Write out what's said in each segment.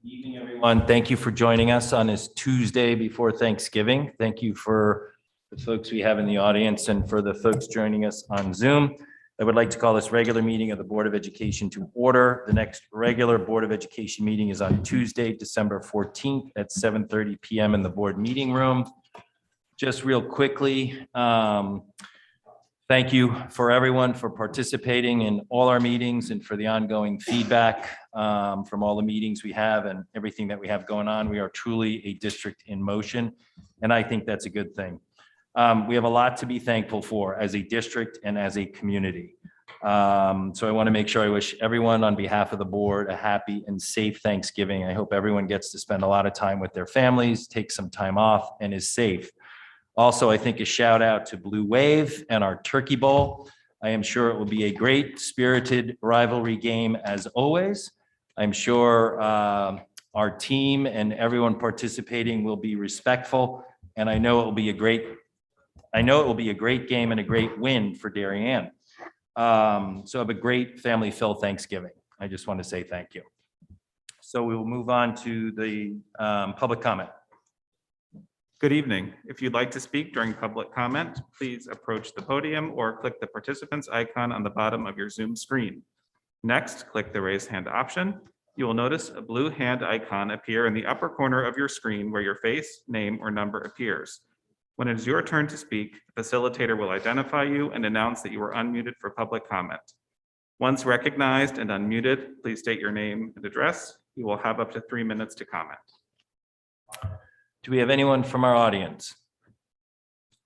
Good evening, everyone. Thank you for joining us on this Tuesday before Thanksgiving. Thank you for the folks we have in the audience and for the folks joining us on Zoom. I would like to call this regular meeting of the Board of Education to order. The next regular Board of Education meeting is on Tuesday, December 14th at 7:30 p.m. in the board meeting room. Just real quickly, thank you for everyone for participating in all our meetings and for the ongoing feedback from all the meetings we have and everything that we have going on. We are truly a district in motion, and I think that's a good thing. We have a lot to be thankful for as a district and as a community. So I want to make sure I wish everyone on behalf of the board a happy and safe Thanksgiving. I hope everyone gets to spend a lot of time with their families, take some time off, and is safe. Also, I think a shout out to Blue Wave and our Turkey Bowl. I am sure it will be a great spirited rivalry game as always. I'm sure our team and everyone participating will be respectful, and I know it will be a great game and a great win for Darien. So have a great family-filled Thanksgiving. I just want to say thank you. So we will move on to the public comment. Good evening. If you'd like to speak during public comment, please approach the podium or click the participants icon on the bottom of your Zoom screen. Next, click the raise hand option. You will notice a blue hand icon appear in the upper corner of your screen where your face, name, or number appears. When it is your turn to speak, the facilitator will identify you and announce that you are unmuted for public comment. Once recognized and unmuted, please state your name and address. You will have up to 3 minutes to comment. Do we have anyone from our audience?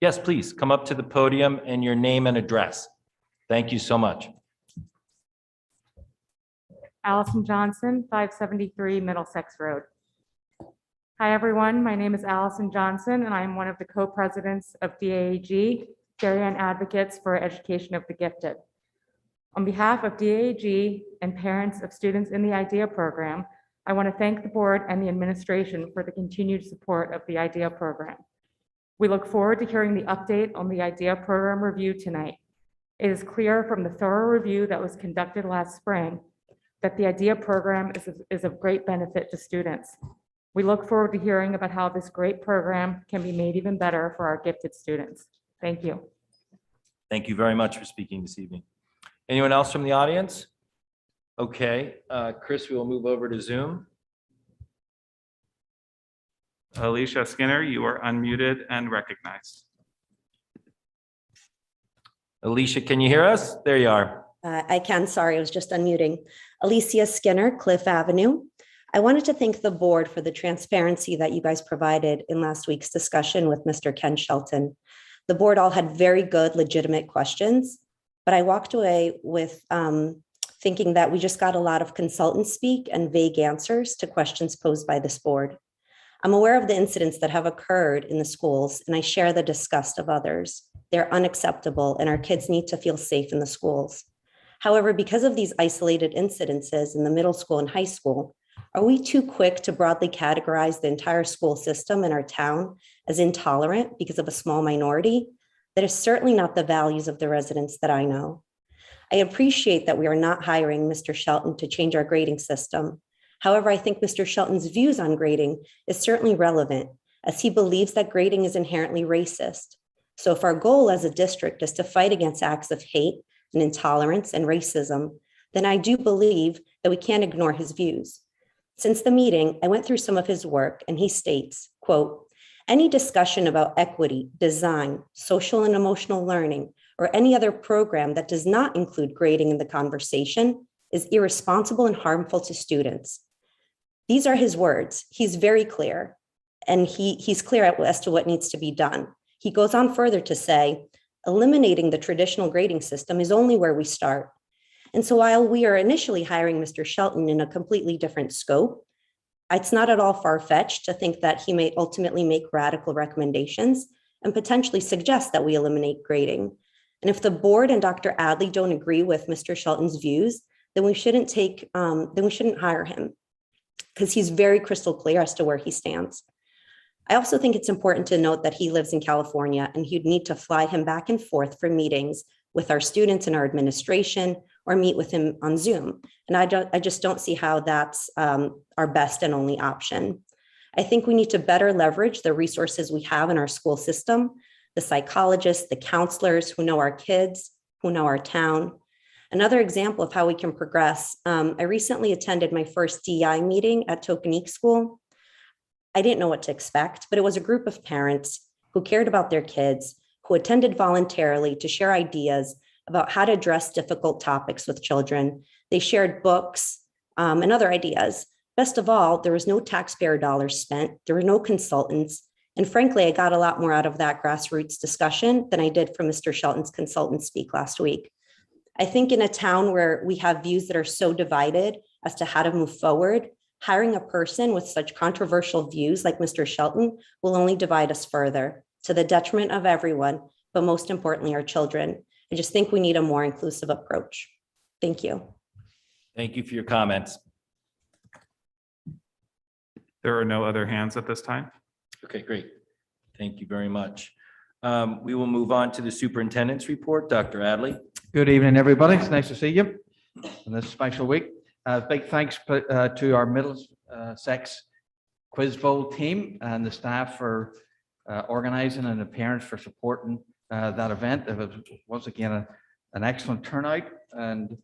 Yes, please come up to the podium and your name and address. Thank you so much. Allison Johnson, 573 Middlesex Road. Hi, everyone. My name is Allison Johnson, and I am one of the co-presidents of DAAG, Darien Advocates for Education of the Gifted. On behalf of DAAG and parents of students in the IDEA program, I want to thank the board and the administration for the continued support of the IDEA program. We look forward to hearing the update on the IDEA program review tonight. It is clear from the thorough review that was conducted last spring that the IDEA program is of great benefit to students. We look forward to hearing about how this great program can be made even better for our gifted students. Thank you. Thank you very much for speaking this evening. Anyone else from the audience? Okay, Chris, we will move over to Zoom. Alicia Skinner, you are unmuted and recognized. Alicia, can you hear us? There you are. I can, sorry, I was just unmuting. Alicia Skinner, Cliff Avenue. I wanted to thank the board for the transparency that you guys provided in last week's discussion with Mr. Ken Shelton. The board all had very good, legitimate questions, but I walked away with thinking that we just got a lot of consultant speak and vague answers to questions posed by this board. I'm aware of the incidents that have occurred in the schools, and I share the disgust of others. They're unacceptable, and our kids need to feel safe in the schools. However, because of these isolated incidences in the middle school and high school, are we too quick to broadly categorize the entire school system in our town as intolerant because of a small minority? That is certainly not the values of the residents that I know. I appreciate that we are not hiring Mr. Shelton to change our grading system. However, I think Mr. Shelton's views on grading is certainly relevant, as he believes that grading is inherently racist. So if our goal as a district is to fight against acts of hate and intolerance and racism, then I do believe that we can't ignore his views. Since the meeting, I went through some of his work, and he states, quote, "Any discussion about equity, design, social and emotional learning, or any other program that does not include grading in the conversation is irresponsible and harmful to students." These are his words. He's very clear, and he's clear as to what needs to be done. He goes on further to say, eliminating the traditional grading system is only where we start. And so while we are initially hiring Mr. Shelton in a completely different scope, it's not at all far-fetched to think that he may ultimately make radical recommendations and potentially suggest that we eliminate grading. And if the board and Dr. Adley don't agree with Mr. Shelton's views, then we shouldn't hire him, because he's very crystal clear as to where he stands. I also think it's important to note that he lives in California, and you'd need to fly him back and forth for meetings with our students and our administration, or meet with him on Zoom. And I just don't see how that's our best and only option. I think we need to better leverage the resources we have in our school system, the psychologists, the counselors who know our kids, who know our town. Another example of how we can progress, I recently attended my first DEI meeting at Tokenique School. I didn't know what to expect, but it was a group of parents who cared about their kids, who attended voluntarily to share ideas about how to address difficult topics with children. They shared books and other ideas. Best of all, there was no taxpayer dollars spent. There were no consultants. And frankly, I got a lot more out of that grassroots discussion than I did from Mr. Shelton's consultant speak last week. I think in a town where we have views that are so divided as to how to move forward, hiring a person with such controversial views like Mr. Shelton will only divide us further to the detriment of everyone, but most importantly, our children. I just think we need a more inclusive approach. Thank you. Thank you for your comments. There are no other hands at this time. Okay, great. Thank you very much. We will move on to the superintendent's report. Dr. Adley. Good evening, everybody. It's nice to see you on this special week. Big thanks to our Middlesex Quiz Bowl team and the staff for organizing and the parents for supporting that event. It was once again an excellent turnout, and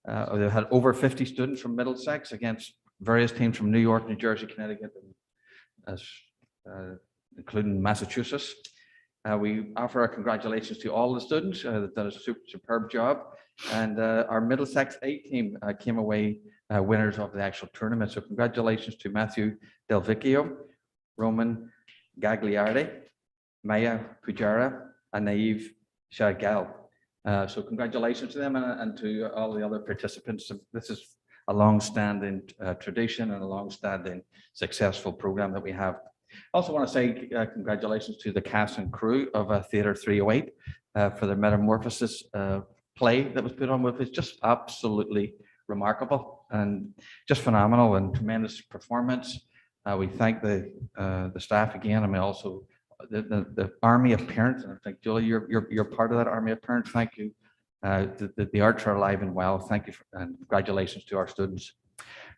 they had over 50 students from Middlesex against various teams from New York, New Jersey, Connecticut, including Massachusetts. We offer our congratulations to all the students that did a superb job. And our Middlesex A team came away winners of the actual tournament. So congratulations to Matthew Del Vecchio, Roman Gagliardi, Maya Pujara, and Naive Shagal. So congratulations to them and to all the other participants. This is a long-standing tradition and a long-standing successful program that we have. Also want to say congratulations to the cast and crew of Theatre 308 for their Metamorphosis play that was put on with. It's just absolutely remarkable and just phenomenal and tremendous performance. We thank the staff again. I mean, also the army of parents, and I think Julie, you're part of that army of parents. Thank you. The arts are alive and well. Thank you and congratulations to our students.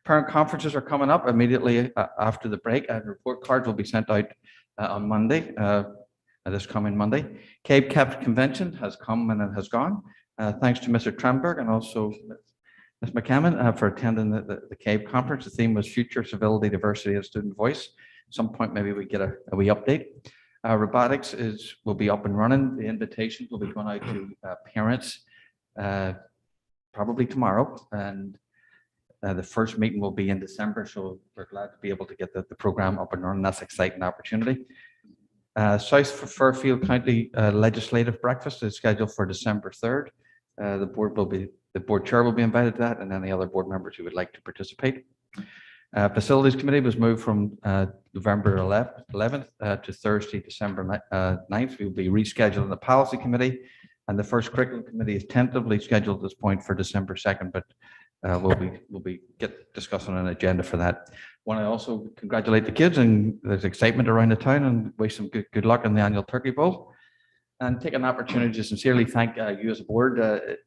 Parent conferences are coming up immediately after the break, and report cards will be sent out on Monday, this coming Monday. Cape Cap Convention has come and it has gone. Thanks to Mr. Tremberg and also Ms. McCammon for attending the Cape conference. The theme was Future Civility, Diversity, and Student Voice. At some point, maybe we get a wee update. Robotics will be up and running. The invitations will be going out to parents probably tomorrow, and the first meeting will be in December, so we're glad to be able to get the program up and running. That's an exciting opportunity. South Fairfield County Legislative Breakfast is scheduled for December 3rd. The board chair will be invited to that, and any other board members who would like to participate. Facilities Committee was moved from November 11th to Thursday, December 9th. We will be rescheduling the Policy Committee, and the first Curriculum Committee is tentatively scheduled at this point for December 2nd, but we'll be discussing an agenda for that. Want to also congratulate the kids, and there's excitement around the town, and wish them good luck in the annual Turkey Bowl, and take an opportunity to sincerely thank you as a board.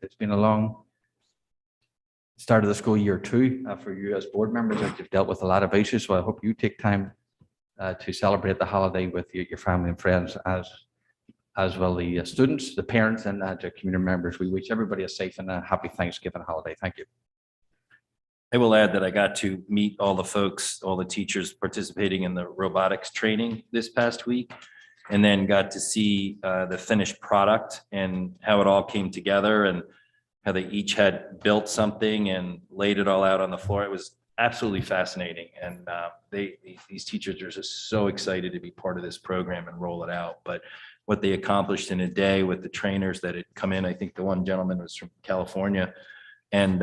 It's been a long start of the school year too for you as board members, as you've dealt with a lot of issues. So I hope you take time to celebrate the holiday with your family and friends, as well the students, the parents, and the community members. We wish everybody a safe and a happy Thanksgiving holiday. Thank you. I will add that I got to meet all the folks, all the teachers participating in the robotics training this past week, and then got to see the finished product and how it all came together and how they each had built something and laid it all out on the floor. It was absolutely fascinating. And these teachers are just so excited to be part of this program and roll it out. But what they accomplished in a day with the trainers that had come in, I think the one gentleman was from California, and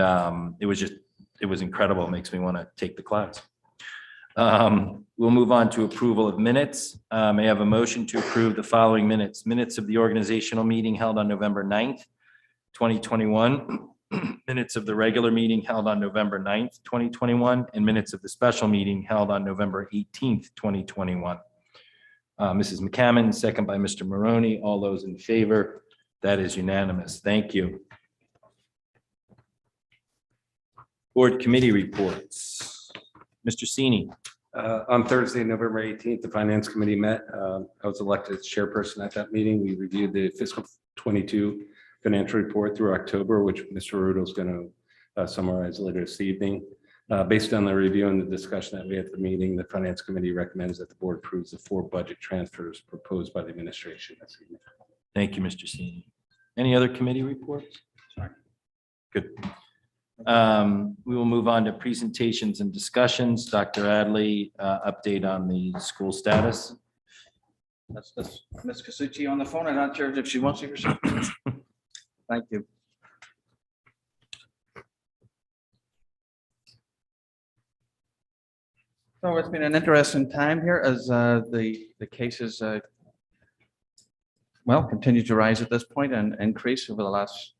it was incredible. It makes me want to take the class. We'll move on to approval of minutes. May I have a motion to approve the following minutes? Minutes of the organizational meeting held on November 9th, 2021. Minutes of the regular meeting held on November 9th, 2021, and minutes of the special meeting held on November 18th, 2021. Mrs. McCammon, second by Mr. Maroney. All those in favor? That is unanimous. Thank you. Board committee reports. Mr. Sini. On Thursday, November 18th, the Finance Committee met. I was elected as chairperson at that meeting. We reviewed the fiscal 22 financial report through October, which Mr. Rudo is going to summarize later this evening. Based on the review and the discussion that we had at the meeting, the Finance Committee recommends that the board approves the 4 budget transfers proposed by the administration this evening. Thank you, Mr. Sini. Any other committee reports? Sorry. Good. We will move on to presentations and discussions. Dr. Adley, update on the school status. That's Ms. Kasuchi on the phone. I'm not sure if she wants to hear something. Thank you. So it's been an interesting time here as the cases continue to rise at this point and increase over the last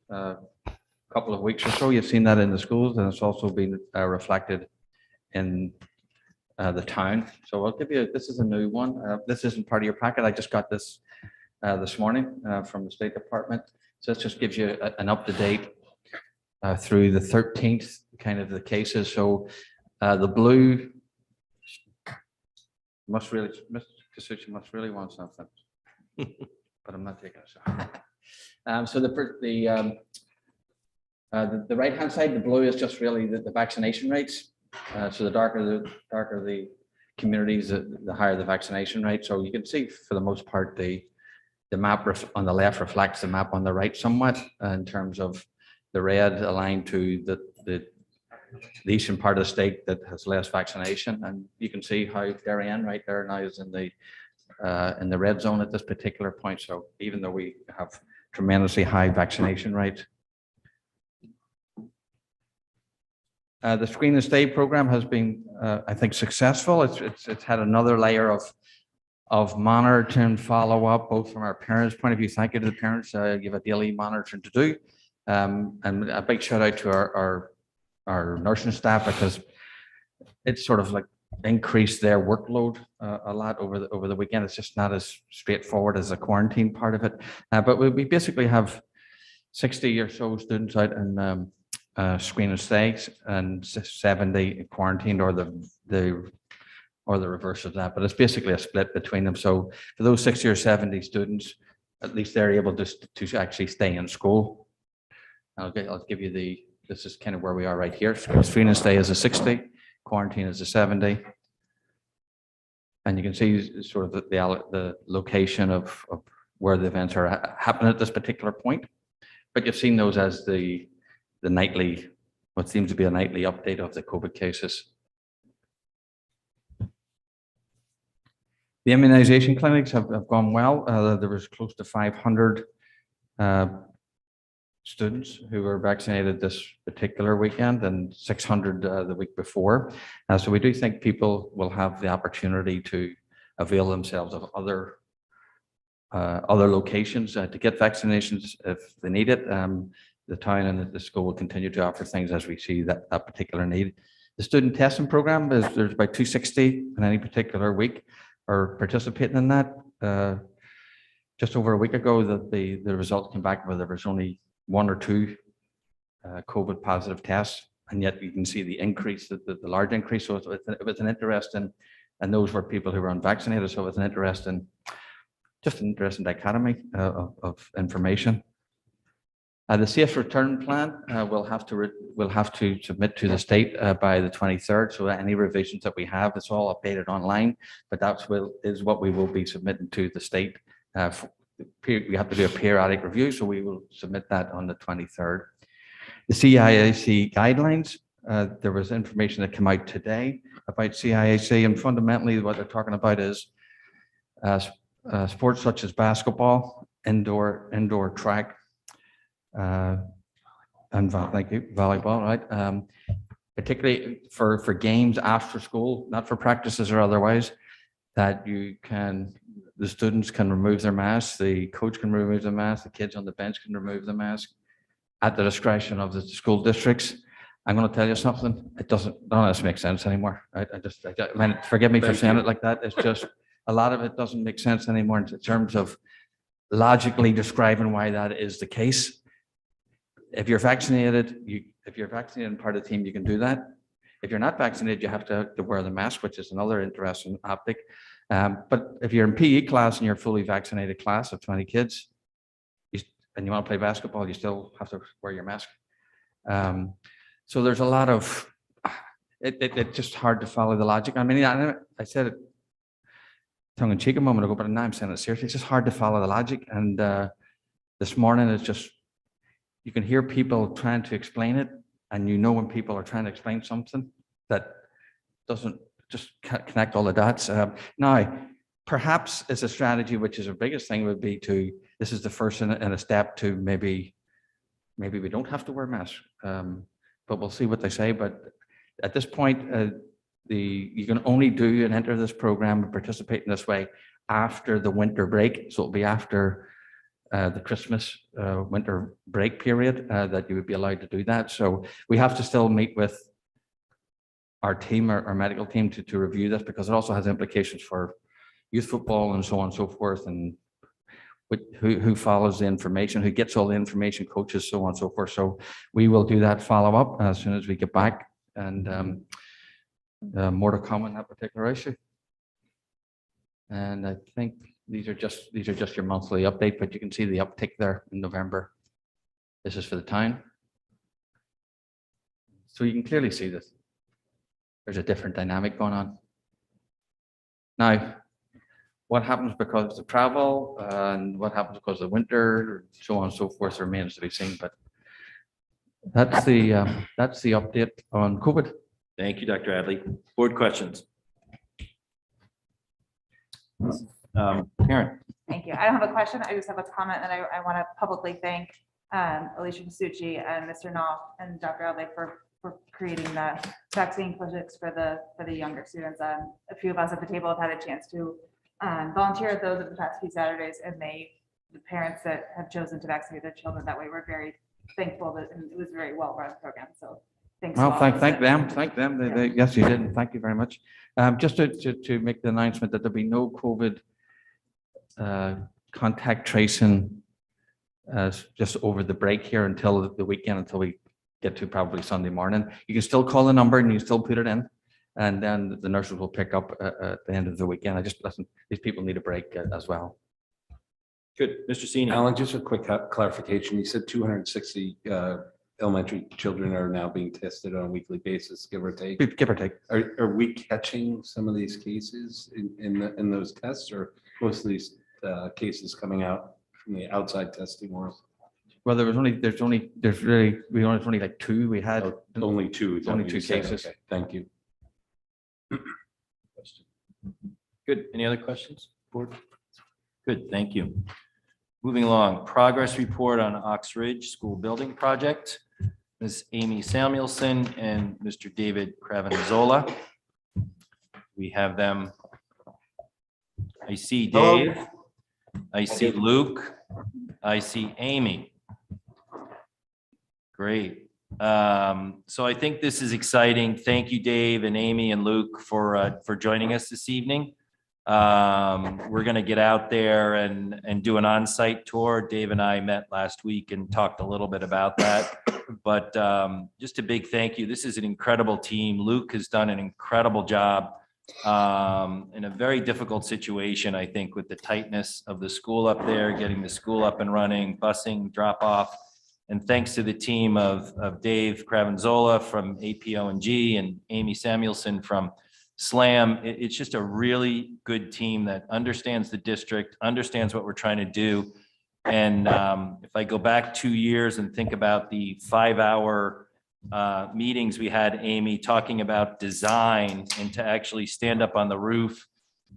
couple of weeks or so. You've seen that in the schools, and it's also been reflected in the town. So I'll give you, this is a new one. This isn't part of your packet. I just got this this morning from the State Department. So this just gives you an up-to-date through the 13th kind of the cases. So the blue Mr. Kasuchi must really want something, but I'm not taking a shot. So the right-hand side, the blue is just really the vaccination rates. So the darker the communities, the higher the vaccination rate. So you can see for the most part, the map on the left reflects the map on the right somewhat in terms of the red aligned to the eastern part of the state that has less vaccination. And you can see how Darien right there now is in the red zone at this particular point. So even though we have tremendously high vaccination rates, the Screen and Stay program has been, I think, successful. It's had another layer of monitoring, follow up, both from our parents' point of view. Thank you to the parents. You have a daily monitoring to do, and a big shout out to our nursing staff, because it's sort of like increased their workload a lot over the weekend. It's just not as straightforward as the quarantine part of it. But we basically have 60 or so students out in Screen and Stay and 70 quarantined, or the reverse of that. But it's basically a split between them. So for those 60 or 70 students, at least they're able to actually stay in school. I'll give you this is kind of where we are right here. Screen and Stay is a 60, quarantine is a 70. And you can see sort of the location of where the events are happening at this particular point. But you've seen those as the nightly, what seems to be a nightly update of the COVID cases. The immunization clinics have gone well. There was close to 500 students who were vaccinated this particular weekend and 600 the week before. So we do think people will have the opportunity to avail themselves of other locations to get vaccinations if they need it. The town and the school will continue to offer things as we see that particular need. The student testing program there's about 260 in any particular week are participating in that. Just over a week ago, the results came back where there was only 1 or 2 COVID positive tests, and yet you can see the increase, the large increase. So it was an interesting, and those were people who were unvaccinated. So it was an interesting dichotomy of information. The safe return plan we'll have to submit to the state by the 23rd. So any revisions that we have, it's all updated online, but is what we will be submitting to the state. We have to do a periodic review, so we will submit that on the 23rd. The CIAC guidelines, there was information that came out today about CIAC, and fundamentally what they're talking about is sports such as basketball, indoor track, and volleyball, right? Particularly for games after school, not for practices or otherwise, that the students can remove their masks, the coach can remove the mask, the kids on the bench can remove the mask at the discretion of the school districts. I'm going to tell you something. None of this makes sense anymore. Right? I mean, forgive me for saying it like that. It's just a lot of it doesn't make sense anymore in terms of logically describing why that is the case. If you're vaccinated, if you're vaccinated and part of the team, you can do that. If you're not vaccinated, you have to wear the mask, which is another interesting optic. But if you're in PE class and you're a fully vaccinated class of 20 kids, and you want to play basketball, you still have to wear your mask. So there's a lot of, it's just hard to follow the logic. I mean, I said it tongue in cheek a moment ago, but now I'm saying it seriously. It's just hard to follow the logic. And this morning it's just, you can hear people trying to explain it, and you know when people are trying to explain something that doesn't just connect all the dots. Now, perhaps it's a strategy, which is the biggest thing would be to, this is the first in a step to maybe we don't have to wear masks, but we'll see what they say. But at this point, you can only do and enter this program and participate in this way after the winter break. So it'll be after the Christmas winter break period that you would be allowed to do that. So we have to still meet with our team, our medical team, to review this, because it also has implications for youth football and so on and so forth, and who follows the information, who gets all the information, coaches, so on and so forth. So we will do that follow up as soon as we get back, and more to come on that particular issue. And I think these are just your monthly update, but you can see the uptick there in November. This is for the town. So you can clearly see this. There's a different dynamic going on. Now, what happens because of travel and what happens because of the winter, so on and so forth, remains to be seen. But that's the update on COVID. Thank you, Dr. Adley. Board questions? Karen. Thank you. I don't have a question. I just have a comment that I want to publicly thank Alicia Skinner and Mr. Knopf and Dr. Adley for creating the vaccine clinics for the younger students. A few of us at the table have had a chance to volunteer at those of the past few Saturdays, and the parents that have chosen to vaccinate their children that way were very thankful that, and it was a very well run program. So thanks. Well, to all thank of us. them. Yes, you did. And thank you very much. Just to make the announcement that there'll be no COVID contact tracing just over the break here until the weekend, until we get to probably Sunday morning. You can still call the number and you still put it in, and then the nurses will pick up at the end of the weekend. I just listen, these people need a break as well. Good. Mr. Senior. Alan, just a quick clarification. You said 260 elementary children are now being tested on a weekly basis, give or take. Give or take. Are we catching some of these cases in those tests, or most of these cases coming out from the outside testing world? Well, there's only like two. We had Only two. is that Only what two you said? cases. Okay, thank you. Good. Any other questions, board? Good, thank you. Moving along, progress report on Oxridge School Building Project. Ms. Amy Samuelson and Mr. David Cravanzola. We have them. I see Dave. I see Luke. I see Amy. Great. So I think this is exciting. Thank you, Dave and Amy and Luke for joining us this evening. We're going to get out there and do an on-site tour. Dave and I met last week and talked a little bit about that, but just a big thank you. This is an incredible team. Luke has done an incredible job in a very difficult situation, I think, with the tightness of the school up there, getting the school up and running, busing, drop off. And thanks to the team of Dave Cravanzola from APO&G and Amy Samuelson from SLAM, it's just a really good team that understands the district, understands what we're trying to do. And if I go back 2 years and think about the 5-hour meetings we had, Amy, talking about design, and to actually stand up on the roof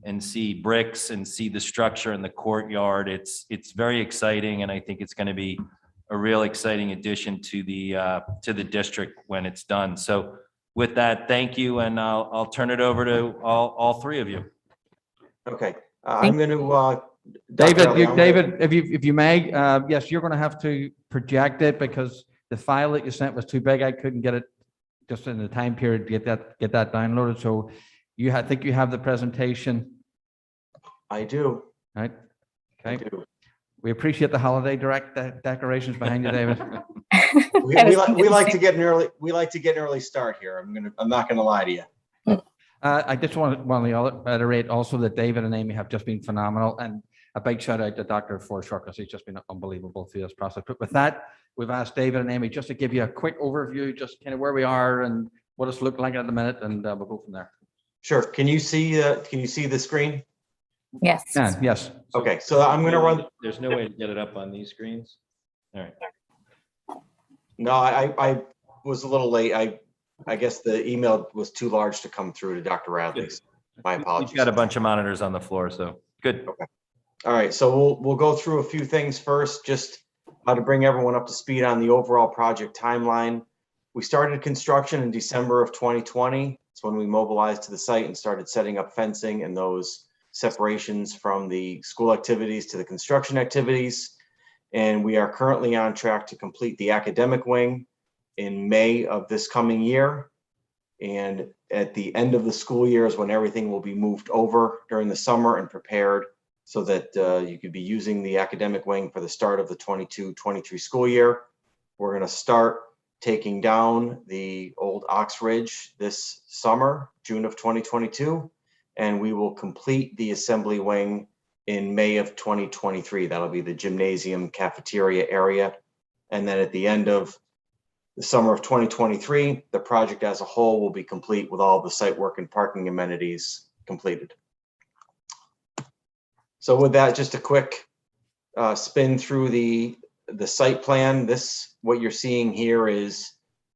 and see bricks and see the structure in the courtyard, it's very exciting. And I think it's going to be a real exciting addition to the district when it's done. So with that, thank you, and I'll turn it over to all three of you. Okay, I'm going to. David, if you may, yes, you're going to have to project it because the file that you sent was too big. I couldn't get it just in the time period to get that downloaded. So I think you have the presentation. I do. Right. I Okay. do. We appreciate the holiday decorations behind you, David. We like to get an early start here. I'm not gonna lie to you. I just want to reiterate also that David and Amy have just been phenomenal, and a big shout out to Dr. Forshaw because he's just been unbelievable through this process. But with that, we've asked David and Amy just to give you a quick overview, just kind of where we are and what it's looking like at the minute, and we'll go from there. Sure. Can you see the screen? Yes. Yeah, yes. Okay, so I'm gonna run. There's no way to get it up on these screens. All right. No, I was a little late. I guess the email was too large to come through to Dr. Radley's. My apologies. You've got a bunch of monitors on the floor, so good. All right, so we'll go through a few things first, just how to bring everyone up to speed on the overall project timeline. We started construction in December of 2020. It's when we mobilized to the site and started setting up fencing and those separations from the school activities to the construction activities. And we are currently on track to complete the academic wing in May of this coming year. And at the end of the school year is when everything will be moved over during the summer and prepared so that you could be using the academic wing for the start of the 22-23 school year. We're going to start taking down the old Oxridge this summer, June of 2022, and we will complete the assembly wing in May of 2023. That'll be the gymnasium cafeteria area. And then at the end of the summer of 2023, the project as a whole will be complete with all the site work and parking amenities completed. So with that, just a quick spin through the site plan. What you're seeing here is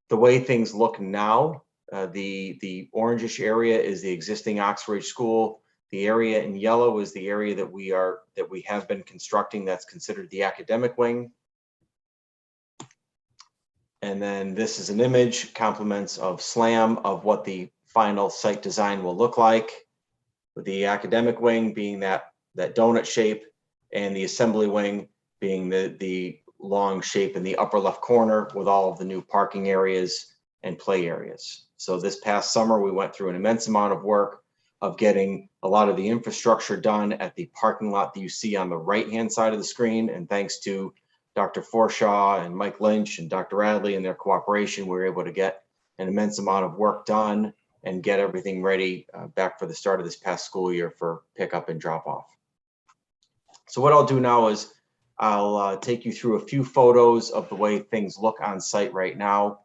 the way things look now. The orangish area is the existing Oxridge School. The area in yellow is the area that we have been constructing. That's considered the academic wing. And then this is an image, compliments of SLAM, of what the final site design will look like, with the academic wing being that donut shape and the assembly wing being the long shape in the upper left corner with all of the new parking areas and play areas. So this past summer, we went through an immense amount of work of getting a lot of the infrastructure done at the parking lot that you see on the right-hand side of the screen. And thanks to Dr. Forshaw and Mike Lynch and Dr. Radley and their cooperation, we were able to get an immense amount of work done and get everything ready back for the start of this past school year for pickup and drop off. So what I'll do now is I'll take you through a few photos of the way things look on site right now.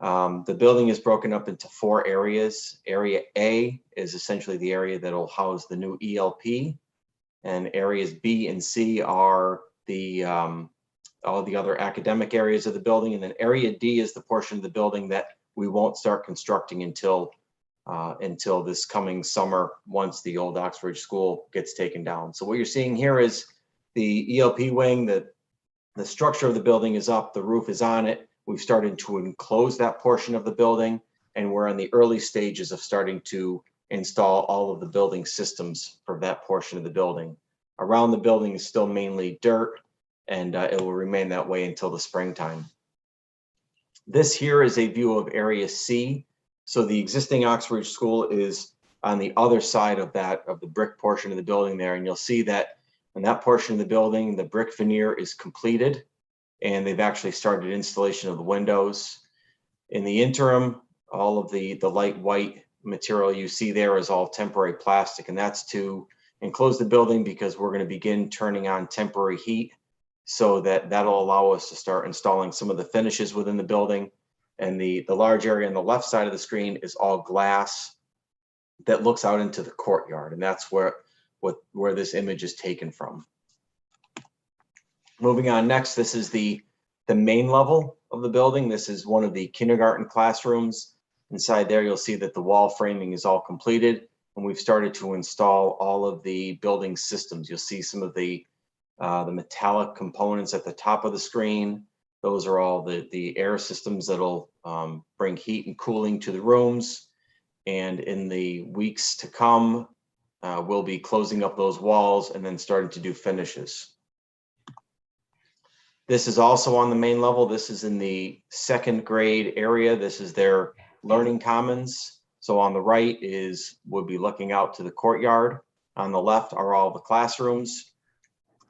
The building is broken up into 4 areas. Area A is essentially the area that will house the new ELP, and areas B and C are the all the other academic areas of the building, and then area D is the portion of the building that we won't start constructing until this coming summer, once the old Oxridge School gets taken down. So what you're seeing here is the ELP wing. The structure of the building is up, the roof is on it. We've started to enclose that portion of the building, and we're in the early stages of starting to install all of the building systems for that portion of the building. Around the building is still mainly dirt, and it will remain that way until the springtime. This here is a view of area C. So the existing Oxridge School is on the other side of the brick portion of the building there, and you'll see that in that portion of the building, the brick veneer is completed, and they've actually started installation of the windows. In the interim, all of the light white material you see there is all temporary plastic, and that's to enclose the building because we're going to begin turning on temporary heat, so that'll allow us to start installing some of the finishes within the building. And the large area on the left side of the screen is all glass that looks out into the courtyard, and that's where this image is taken from. Moving on next, this is the main level of the building. This is one of the kindergarten classrooms. Inside there, you'll see that the wall framing is all completed, and we've started to install all of the building systems. You'll see some of the metallic components at the top of the screen. Those are all the air systems that'll bring heat and cooling to the rooms. And in the weeks to come, we'll be closing up those walls and then starting to do finishes. This is also on the main level. This is in the 2nd grade area. This is their learning commons. So on the right we'll be looking out to the courtyard. On the left are all the classrooms.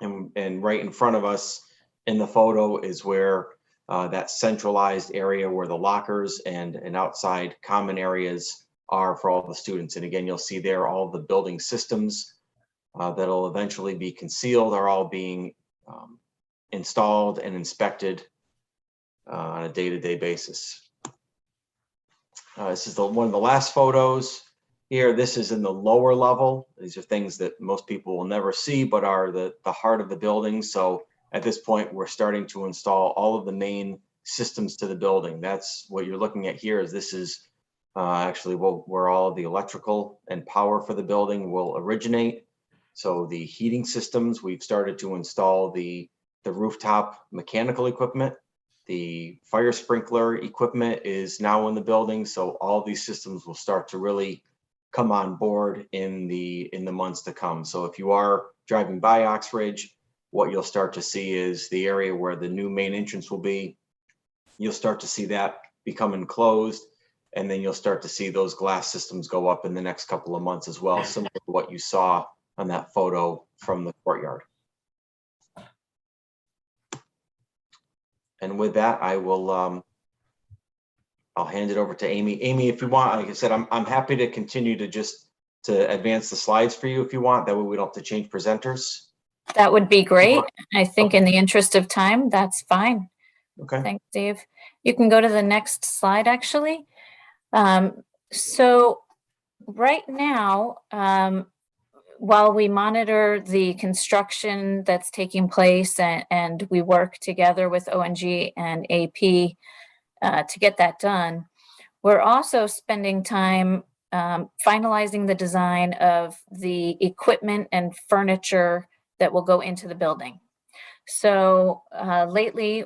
And right in front of us in the photo is where that centralized area where the lockers and outside common areas are for all the students. And again, you'll see there all the building systems that'll eventually be concealed are all being installed and inspected on a day-to-day basis. This is one of the last photos here. This is in the lower level. These are things that most people will never see, but are the heart of the building. So at this point, we're starting to install all of the main systems to the building. That's what you're looking at here. This is actually where all of the electrical and power for the building will originate. So the heating systems, we've started to install the rooftop mechanical equipment. The fire sprinkler equipment is now in the building. So all these systems will start to really come on board in the months to come. So if you are driving by Oxridge, what you'll start to see is the area where the new main entrance will be. You'll start to see that become enclosed, and then you'll start to see those glass systems go up in the next couple of months as well, similar to what you saw on that photo from the courtyard. And with that, I will, I'll hand it over to Amy. Amy, if you want, like I said, I'm happy to continue to advance the slides for you if you want. That way we don't have to change presenters. That would be great. I think in the interest of time, that's fine. Okay. Thanks, Dave. You can go to the next slide, actually. So right now, while we monitor the construction that's taking place and we work together with ONG and AP to get that done, we're also spending time finalizing the design of the equipment and furniture that will go into the building. So lately,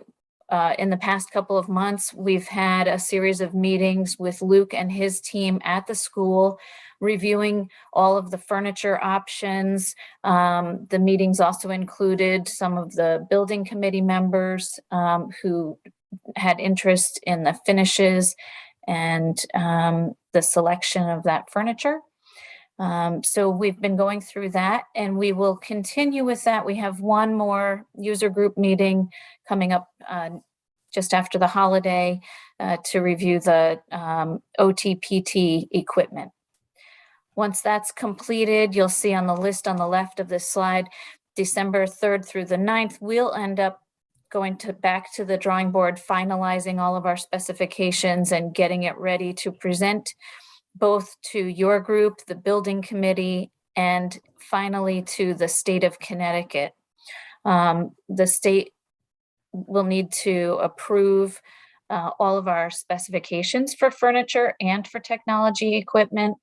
in the past couple of months, we've had a series of meetings with Luke and his team at the school, reviewing all of the furniture options. The meetings also included some of the building committee members who had interest in the finishes and the selection of that furniture. So we've been going through that, and we will continue with that. We have one more user group meeting coming up just after the holiday to review the OTPT equipment. Once that's completed, you'll see on the list on the left of this slide, December 3rd through the 9th, we'll end up going back to the drawing board, finalizing all of our specifications and getting it ready to present both to your group, the building committee, and finally to the state of Connecticut. The state will need to approve all of our specifications for furniture and for technology equipment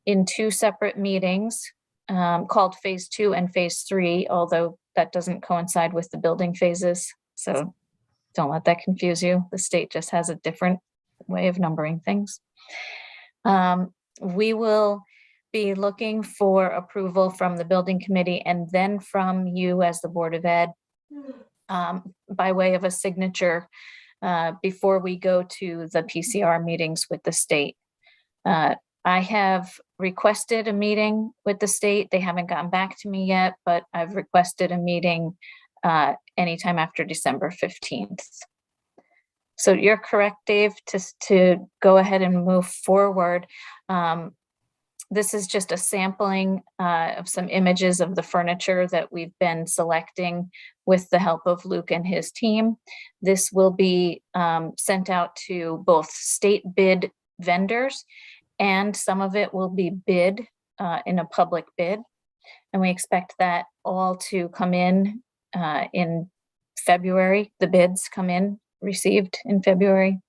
in two separate meetings called phase 2 and phase 3, although that doesn't coincide with the building phases. So don't let that confuse you. The state just has a different way of numbering things. We will be looking for approval from the building committee and then from you as the Board of Ed by way of a signature before we go to the PCR meetings with the state. I have requested a meeting with the state. They haven't gotten back to me yet, but I've requested a meeting anytime after December 15th. So you're correct, Dave, to go ahead and move forward. This is just a sampling of some images of the furniture that we've been selecting with the help of Luke and his team. This will be sent out to both state bid vendors, and some of it will be bid in a public bid. And we expect that all to come in February. The bids come in, received in February.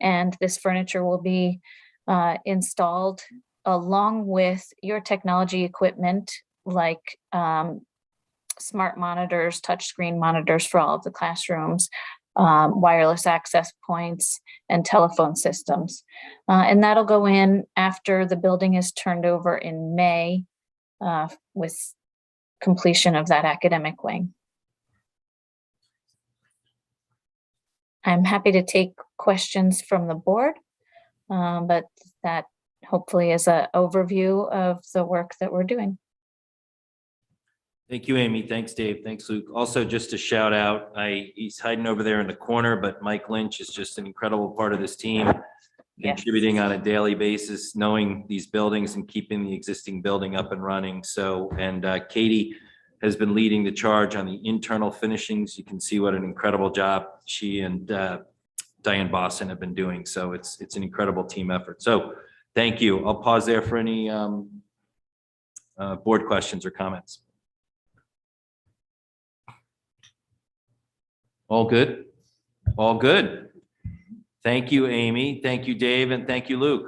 And this furniture will be installed along with your technology equipment like smart monitors, touchscreen monitors for all of the classrooms, wireless access points, and telephone systems. And that'll go in after the building is turned over in May with completion of that academic wing. I'm happy to take questions from the board, but that hopefully is an overview of the work that we're doing. Thank you, Amy. Thanks, Dave. Thanks, Luke. Also, just a shout out, he's hiding over there in the corner, but Mike Lynch is just an incredible part of this team, Yes. contributing on a daily basis, knowing these buildings and keeping the existing building up and running. So, and Katie has been leading the charge on the internal finishings. You can see what an incredible job she and Diane Boston have been doing. So it's an incredible team effort. So thank you. I'll pause there for any board questions or comments. All good? All good. Thank you, Amy. Thank you, Dave, and thank you, Luke.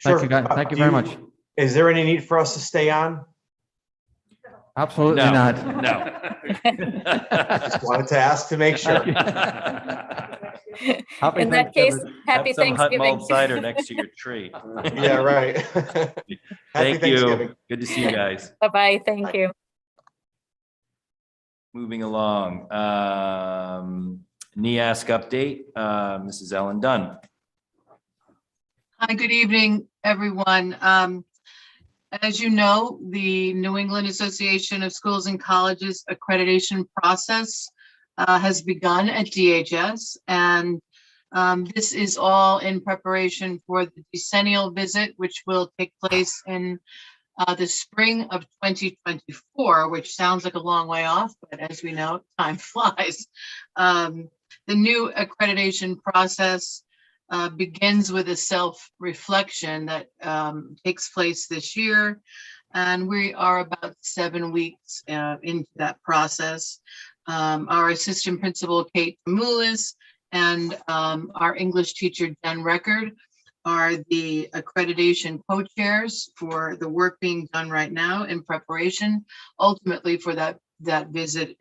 Thank you, guys. Thank you very much. Is there any need for us to stay on? Absolutely No, not. no. Just wanted to ask to make sure. Happy In that case, Thanksgiving. happy Have some hot Thanksgiving. mulled cider next to your tree. Yeah, right. Happy Thank Thanksgiving. you. Good to see you guys. Bye-bye. Thank you. Moving along. NEASC update, Mrs. Ellen Dunn. Hi, good evening, everyone. As you know, the New England Association of Schools and Colleges accreditation process has begun at DHS, and this is all in preparation for the decennial visit, which will take place in the spring of 2024, which sounds like a long way off, but as we know, time flies. The new accreditation process begins with a self-reflection that takes place this year. And we are about 7 weeks into that process. Our assistant principal, Kate Moulis, and our English teacher, Jen Record, are the accreditation co-chairs for the work being done right now in preparation, ultimately for that visit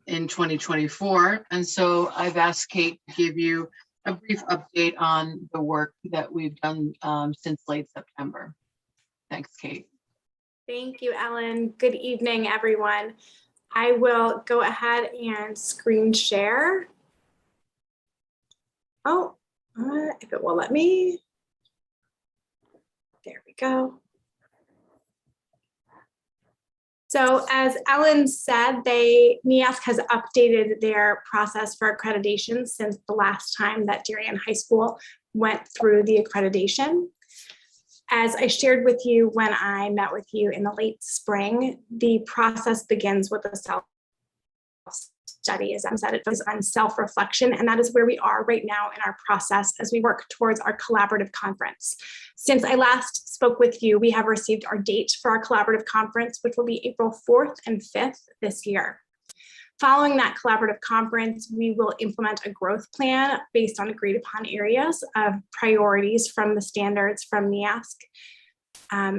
in 2024. And so I've asked Kate to give you a brief update on the work that we've done since late September. Thanks, Kate. Thank you, Ellen. Good evening, everyone. I will go ahead and screen share. Oh, if it will let me. There we go. So as Ellen said, NEASC has updated their process for accreditation since the last time that Darien High School went through the accreditation. As I shared with you when I met with you in the late spring, the process begins with a self-study. As I said, it focuses on self-reflection, and that is where we are right now in our process as we work towards our collaborative conference. Since I last spoke with you, we have received our date for our collaborative conference, which will be April 4th and 5th this year. Following that collaborative conference, we will implement a growth plan based on agreed upon areas of priorities from the standards from NEASC.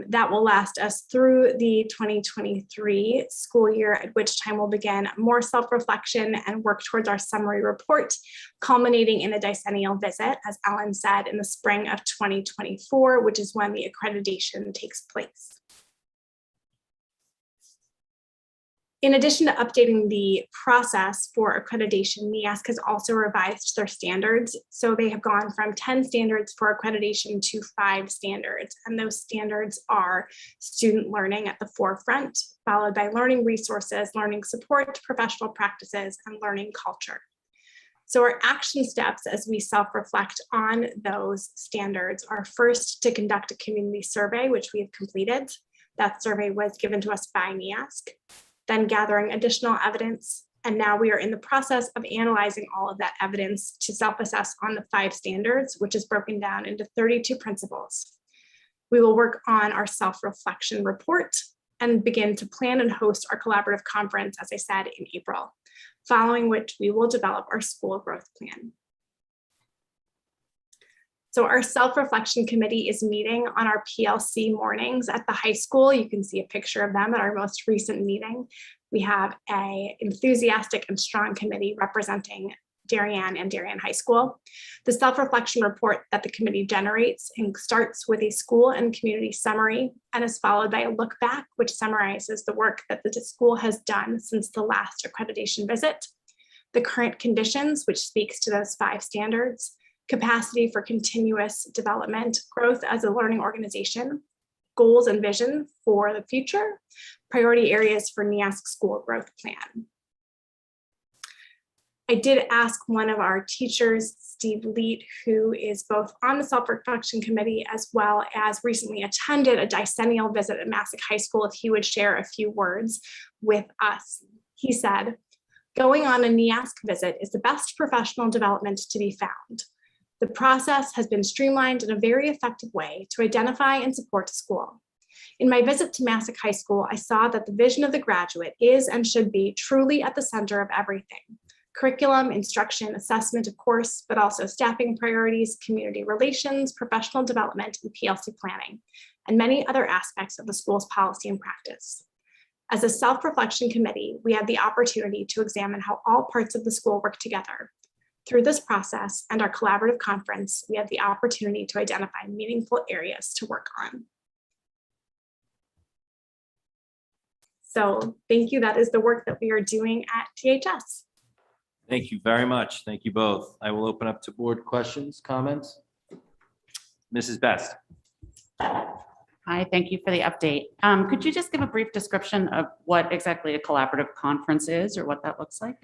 That will last us through the 2023 school year, at which time we'll begin more self-reflection and work towards our summary report, culminating in a decennial visit, as Ellen said, in the spring of 2024, which is when the accreditation takes place. In addition to updating the process for accreditation, NEASC has also revised their standards. So they have gone from 10 standards for accreditation to 5 standards. And those standards are student learning at the forefront, followed by learning resources, learning support, professional practices, and learning culture. So our action steps as we self-reflect on those standards are first to conduct a community survey, which we have completed. That survey was given to us by NEASC. Then gathering additional evidence. And now we are in the process of analyzing all of that evidence to self-assess on the 5 standards, which is broken down into 32 principles. We will work on our self-reflection report and begin to plan and host our collaborative conference, as I said, in April, following which we will develop our school growth plan. So our self-reflection committee is meeting on our PLC mornings at the high school. You can see a picture of them at our most recent meeting. We have an enthusiastic and strong committee representing Darien and Darien High School. The self-reflection report that the committee generates and starts with a school and community summary and is followed by a look back, which summarizes the work that the school has done since the last accreditation visit, the current conditions, which speaks to those 5 standards, capacity for continuous development, growth as a learning organization, goals and vision for the future, priority areas for NEASC school growth plan. I did ask one of our teachers, Steve Leet, who is both on the Self-Reflection Committee as well as recently attended a decennial visit at Massac High School, if he would share a few words with us. He said, "Going on a NEASC visit is the best professional development to be found. The process has been streamlined in a very effective way to identify and support a school. In my visit to Massac High School, I saw that the vision of the graduate is and should be truly at the center of everything. Curriculum, instruction, assessment, of course, but also staffing priorities, community relations, professional development, and PLC planning, and many other aspects of the school's policy and practice. As a self-reflection committee, we had the opportunity to examine how all parts of the school work together. Through this process and our collaborative conference, we had the opportunity to identify meaningful areas to work on." So thank you. That is the work that we are doing at THS. Thank you very much. Thank you both. I will open up to board questions, comments. Mrs. Best. Hi, thank you for the update. Could you just give a brief description of what exactly a collaborative conference is or what that looks like?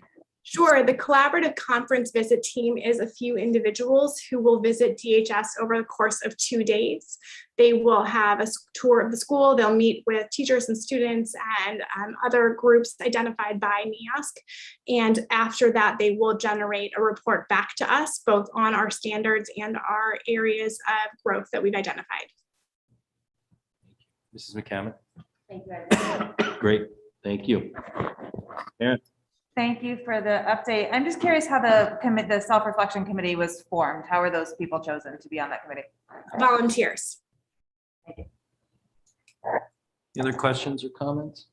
Sure. The collaborative conference visit team is a few individuals who will visit DHS over the course of 2 days. They will have a tour of the school. They'll meet with teachers and students and other groups identified by NEASC. And after that, they will generate a report back to us, both on our standards and our areas of growth that we've identified. Mrs. McCammon. Thank you. Great. Thank you. Aaron. Thank you for the update. I'm just curious how the self-reflection committee was formed. How were those people chosen to be on that committee? Volunteers. Any other questions or comments?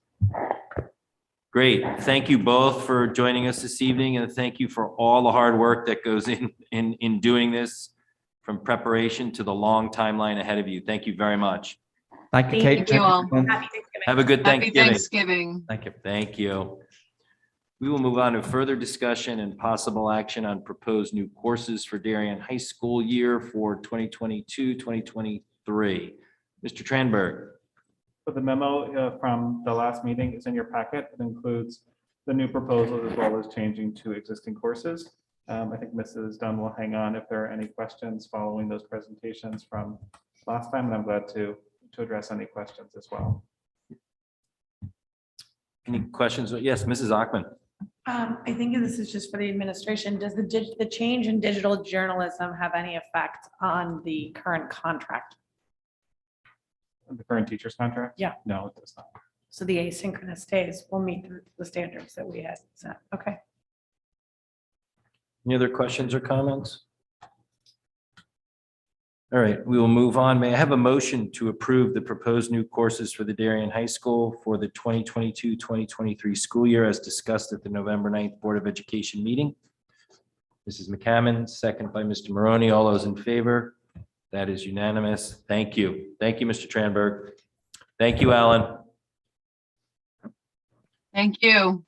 Great. Thank you both for joining us this evening, and thank you for all the hard work that goes in doing this, from preparation to the long timeline ahead of you. Thank you very much. Thank you, Thank Kate. you all. Happy Thanksgiving. Have a good Happy Thanksgiving. Thanksgiving. Thank you. Thank you. We will move on to further discussion and possible action on proposed new courses for Darien High School year for 2022, 2023. Mr. Tranberg. So the memo from the last meeting is in your packet. It includes the new proposals as well as changing to existing courses. I think Mrs. Dunn will hang on if there are any questions following those presentations from last time, and I'm glad to address any questions as well. Any questions? Yes, Mrs. Ackman. I think this is just for the administration. Does the change in digital journalism have any effect on the current contract? The current teacher's contract? Yeah. No, it does not. So the asynchronous days will meet the standards that we had set. Okay. Any other questions or comments? All right, we will move on. May I have a motion to approve the proposed new courses for the Darien High School for the 2022-2023 school year as discussed at the November 9th Board of Education meeting? Mrs. McCammon, second by Mr. Maroney. All those in favor? That is unanimous. Thank you. Thank you, Mr. Tranberg. Thank you, Alan. Thank you.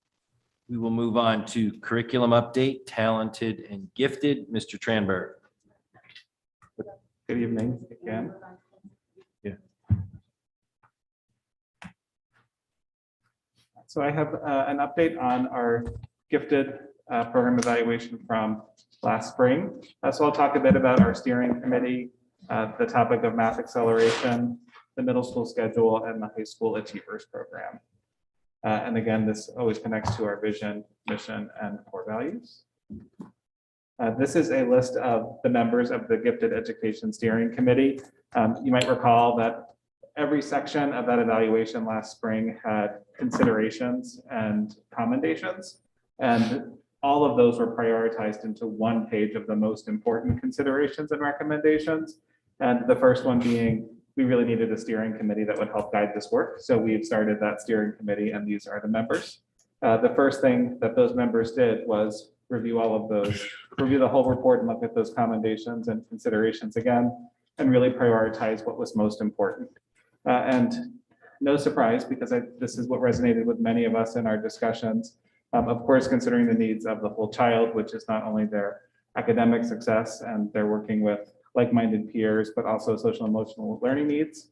We will move on to curriculum update, talented and gifted. Mr. Tranberg. Good evening again. Yeah. So I have an update on our gifted program evaluation from last spring. So I'll talk a bit about our steering committee, the topic of math acceleration, the middle school schedule, and the high school achievers program. And again, this always connects to our vision, mission, and core values. This is a list of the members of the Gifted Education Steering Committee. You might recall that every section of that evaluation last spring had considerations and commendations, and all of those were prioritized into one page of the most important considerations and recommendations. And the first one being, we really needed a steering committee that would help guide this work. So we've started that steering committee, and these are the members. The first thing that those members did was review all of those, review the whole report and look at those commendations and considerations again, and really prioritize what was most important. And no surprise, because this is what resonated with many of us in our discussions. Of course, considering the needs of the whole child, which is not only their academic success and they're working with like-minded peers, but also social emotional learning needs.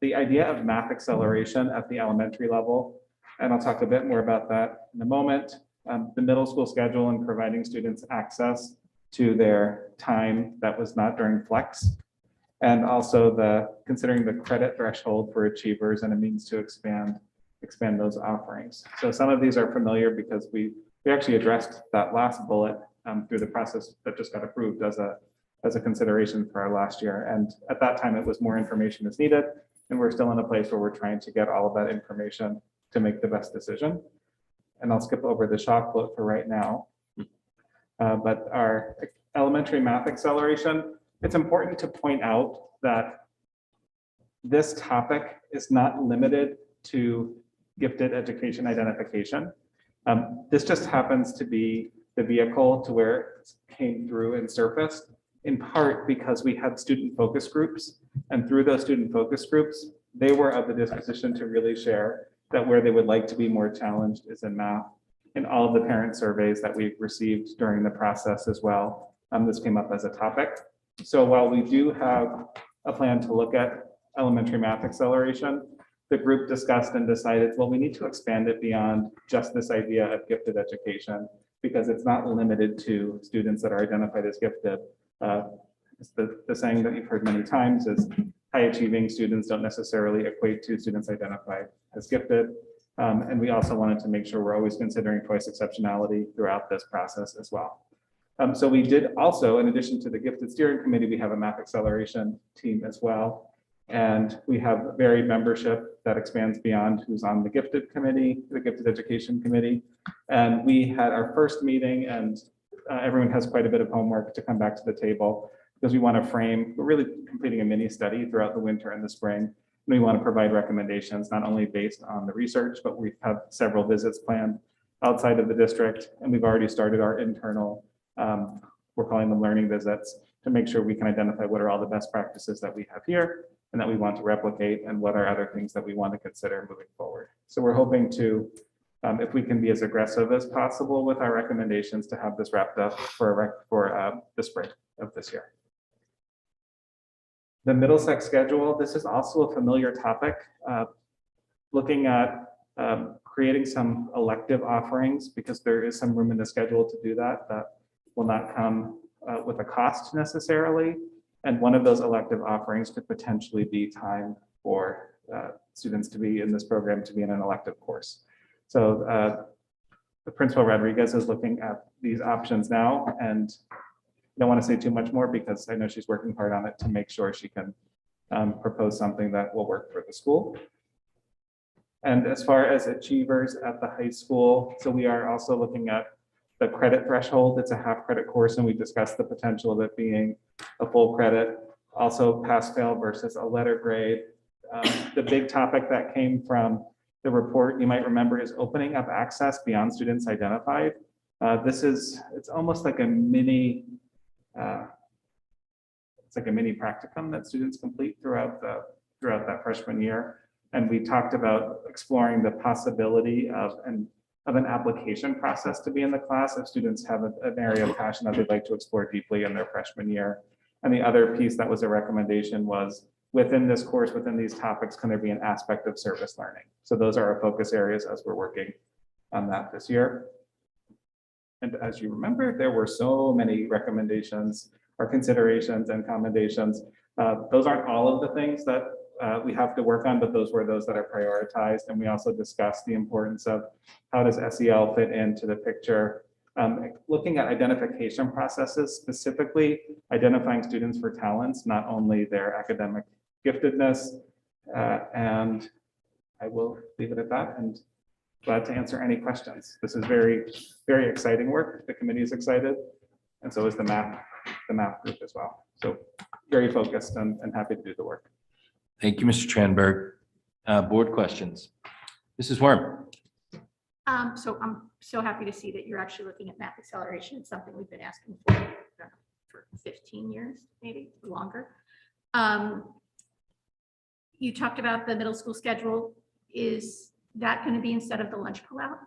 The idea of math acceleration at the elementary level, and I'll talk a bit more about that in a moment. The middle school schedule and providing students access to their time that was not during flex. And also considering the credit threshold for achievers and a means to expand those offerings. So some of these are familiar because we actually addressed that last bullet through the process that just got approved as a consideration for our last year. And at that time, it was more information is needed. And we're still in a place where we're trying to get all of that information to make the best decision. And I'll skip over the shock float for right now. But our elementary math acceleration, it's important to point out that this topic is not limited to gifted education identification. This just happens to be the vehicle to where it came through and surfaced, in part because we had student focus groups. And through those student focus groups, they were of the disposition to really share that where they would like to be more challenged is in math. In all of the parent surveys that we've received during the process as well, this came up as a topic. So while we do have a plan to look at elementary math acceleration, the group discussed and decided, well, we need to expand it beyond just this idea of gifted education, because it's not limited to students that are identified as gifted. It's the saying that you've heard many times is high achieving students don't necessarily equate to students identified as gifted. And we also wanted to make sure we're always considering twice exceptionality throughout this process as well. So we did also, in addition to the gifted steering committee, we have a math acceleration team as well. And we have varied membership that expands beyond who's on the gifted committee, the gifted education committee. And we had our first meeting, and everyone has quite a bit of homework to come back to the table because we want to frame, we're really completing a mini study throughout the winter and the spring. And we want to provide recommendations, not only based on the research, but we have several visits planned outside of the district. And we've already started our internal, we're calling them learning visits, to make sure we can identify what are all the best practices that we have here and that we want to replicate, and what are other things that we want to consider moving forward. So we're hoping to, if we can be as aggressive as possible with our recommendations, to have this wrapped up for the spring of this year. The Middlesex schedule, this is also a familiar topic, looking at creating some elective offerings, because there is some room in the schedule to do that. That will not come with a cost necessarily. And one of those elective offerings could potentially be time for students to be in this program, to be in an elective course. So the Principal Rodriguez is looking at these options now, and I don't want to say too much more because I know she's working hard on it to make sure she can propose something that will work for the school. And as far as achievers at the high school, so we are also looking at the credit threshold. It's a half credit course, and we discussed the potential of it being a full credit, also pass fail versus a letter grade. The big topic that came from the report, you might remember, is opening up access beyond students identified. It's almost like a mini, it's like a mini practicum that students complete throughout that freshman year. And we talked about exploring the possibility of an application process to be in the class if students have an area of passion that they'd like to explore deeply in their freshman year. And the other piece that was a recommendation was, within this course, within these topics, can there be an aspect of service learning? So those are our focus areas as we're working on that this year. And as you remember, there were so many recommendations or considerations and commendations. Those aren't all of the things that we have to work on, but those were those that are prioritized. And we also discussed the importance of how does SEL fit into the picture, looking at identification processes, specifically identifying students for talents, not only their academic giftedness. And I will leave it at that, and glad to answer any questions. This is very, very exciting work. The committee is excited, and so is the math group as well. So very focused and happy to do the work. Thank you, Mr. Tranberg. Board questions. Mrs. Worm. So I'm so happy to see that you're actually looking at math acceleration. It's something we've been asking for 15 years, maybe longer. You talked about the middle school schedule. Is that going to be instead of the lunch pullout?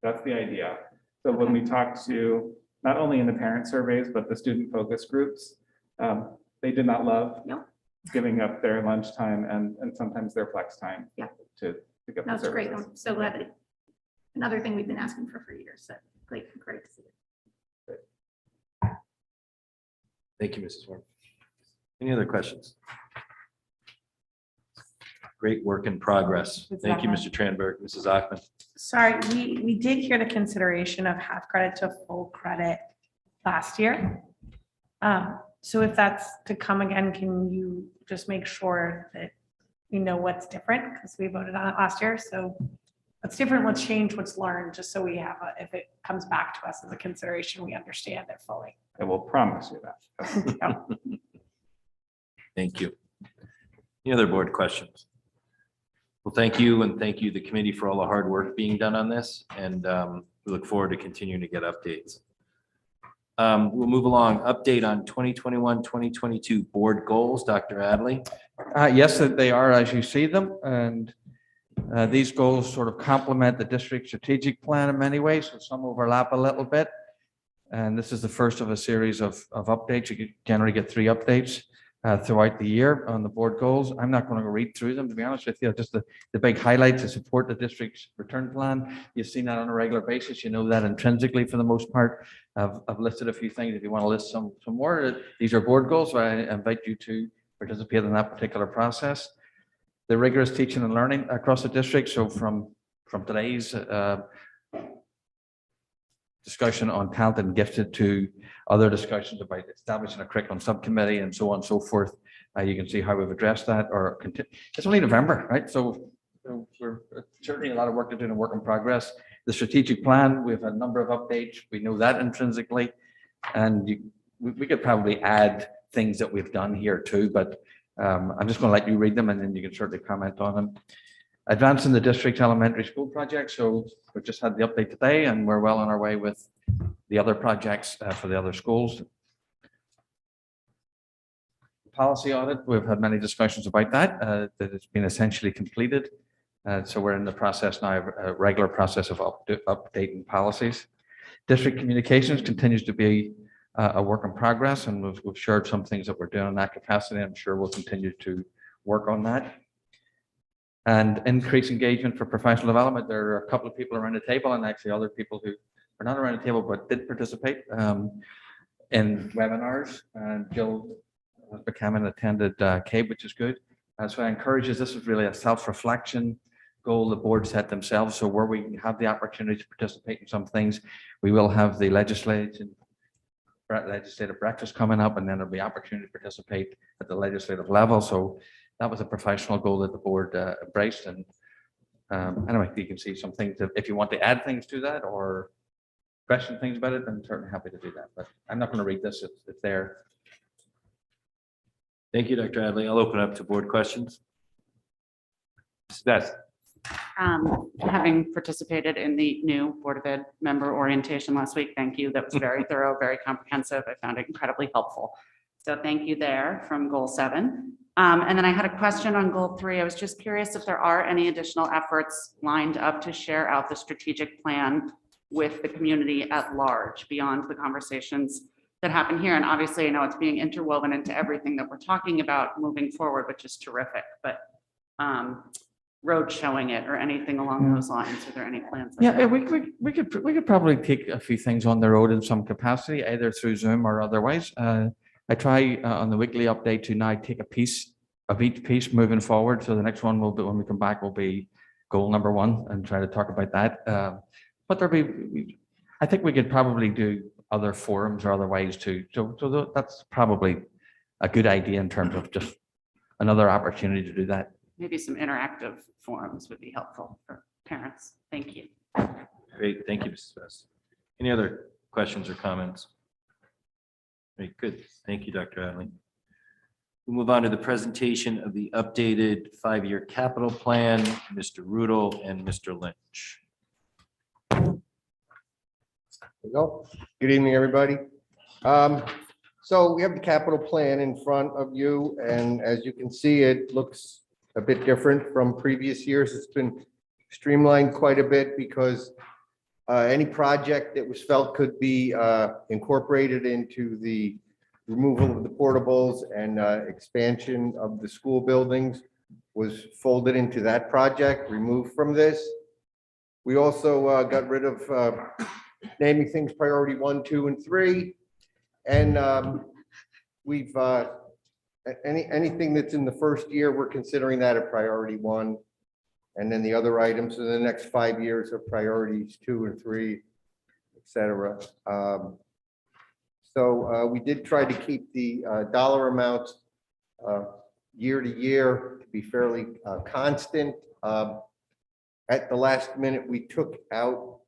That's the idea. So when we talk to, not only in the parent surveys, but the student focus groups, they did not love giving up their lunchtime and sometimes their flex time. Yeah. To get the That's great. services. I'm so glad that, another thing we've been asking for years. So great to see it. Thank you, Mrs. Warren. Any other questions? Great work in progress. Thank you, Mr. Tranberg, Mrs. Achman. Sorry, we did hear the consideration of half credit to full credit last year. So if that's to come again, can you just make sure that we know what's different? Because we voted on it last year. So what's different, what's changed, what's learned, just so we have, if it comes back to us as a consideration, we understand it fully. I will promise you that. Thank you. Any other board questions? Well, thank you, and thank you, the committee, for all the hard work being done on this, and we look forward to continuing to get updates. We'll move along. Update on 2021, 2022 board goals. Dr. Adley. Yes, they are as you see them, and these goals sort of complement the district strategic plan in many ways, so some overlap a little bit. And this is the first of a series of updates. You generally get 3 updates throughout the year on the board goals. I'm not going to read through them, to be honest with you. Just the big highlights to support the district's return plan. You've seen that on a regular basis. You know that intrinsically for the most part. I've listed a few things. If you want to list some more, these are board goals, so I invite you to participate in that particular process. The rigorous teaching and learning across the district. So from today's discussion on talented and gifted to other discussions about establishing a curriculum subcommittee and so on and so forth. You can see how we've addressed that, or it's only November, right? So we're certainly a lot of work to do and a work in progress. The strategic plan, we've had a number of updates. We know that intrinsically, and we could probably add things that we've done here too, but I'm just going to let you read them and then you can certainly comment on them. Advancing the district's elementary school project. So we've just had the update today and we're well on our way with the other projects for the other schools. Policy audit, we've had many discussions about that, that it's been essentially completed. So we're in the process now, a regular process of updating policies. District communications continues to be a work in progress, and we've shared some things that we're doing in that capacity. I'm sure we'll continue to work on that. And increase engagement for professional development. There are a couple of people around the table, and actually other people who are not around the table but did participate in webinars. And Jill Buchanan attended CABE, which is good. So I encourage you, this is really a self-reflection goal the board set themselves. So where we have the opportunity to participate in some things, we will have the legislative breakfast coming up, and then there'll be opportunity to participate at the legislative level. So that was a professional goal that the board embraced. And anyway, you can see some things that if you want to add things to that or question things about it, I'm certainly happy to do that. But I'm not going to read this, it's there. Thank you, Dr. Adley. I'll open up to board questions. Beth. Having participated in the new Board of Ed member orientation last week, thank you. That was very thorough, very comprehensive. I found it incredibly helpful. So thank you there from goal 7. And then I had a question on goal 3. I was just curious if there are any additional efforts lined up to share out the strategic plan with the community at large beyond the conversations that happen here. And obviously, I know it's being interwoven into everything that we're talking about moving forward, which is terrific. But road showing it or anything along those lines, are there any plans? Like Yeah, we could probably take a few things on the road in some capacity, either through Zoom or otherwise. I try on the weekly update to now take a piece of each piece moving forward. So the next one will be, when we come back, will be goal number 1 and try to talk about that. But I think we could probably do other forums or other ways too. So that's probably a good idea in terms of just another opportunity to do that. Maybe some interactive forums would be helpful for parents. Thank you. Great, thank you, Mrs. Best. Any other questions or comments? Great, good. Thank you, Dr. Adley. We'll move on to the presentation of the updated 5-year capital plan, Mr. Rudel and Mr. Lynch. There we go. Good evening, everybody. So we have the capital plan in front of you, and as you can see, it looks a bit different from previous years. It's been streamlined quite a bit because any project that was felt could be incorporated into the removal of the portables and expansion of the school buildings was folded into that project, removed from this. We also got rid of naming things priority 1, 2, and 3. And we've anything that's in the first year, we're considering that a priority 1. And then the other items in the next 5 years are priorities 2 and 3, et cetera. So we did try to keep the dollar amounts year to year to be fairly constant. At the last minute, we took out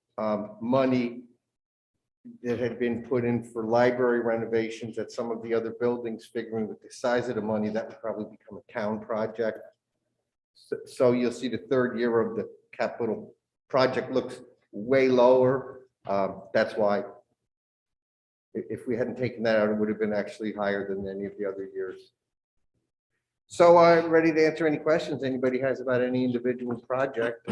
money that had been put in for library renovations at some of the other buildings, figuring with the size of the money, that would probably become a town project. So you'll see the third year of the capital project looks way lower. That's why if we hadn't taken that out, it would have been actually higher than any of the other years. So I'm ready to answer any questions anybody has about any individual project,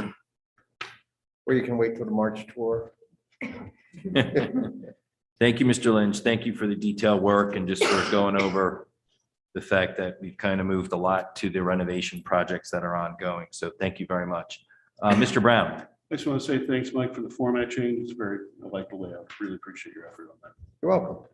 or you can wait till the March tour. Thank you, Mr. Lynch. Thank you for the detailed work and just for going over the fact that we've kind of moved a lot to the renovation projects that are ongoing. So thank you very much. Mr. Brown. I just want to say thanks, Mike, for the format change. It's very, I like the layout. Really appreciate your effort on that. You're welcome.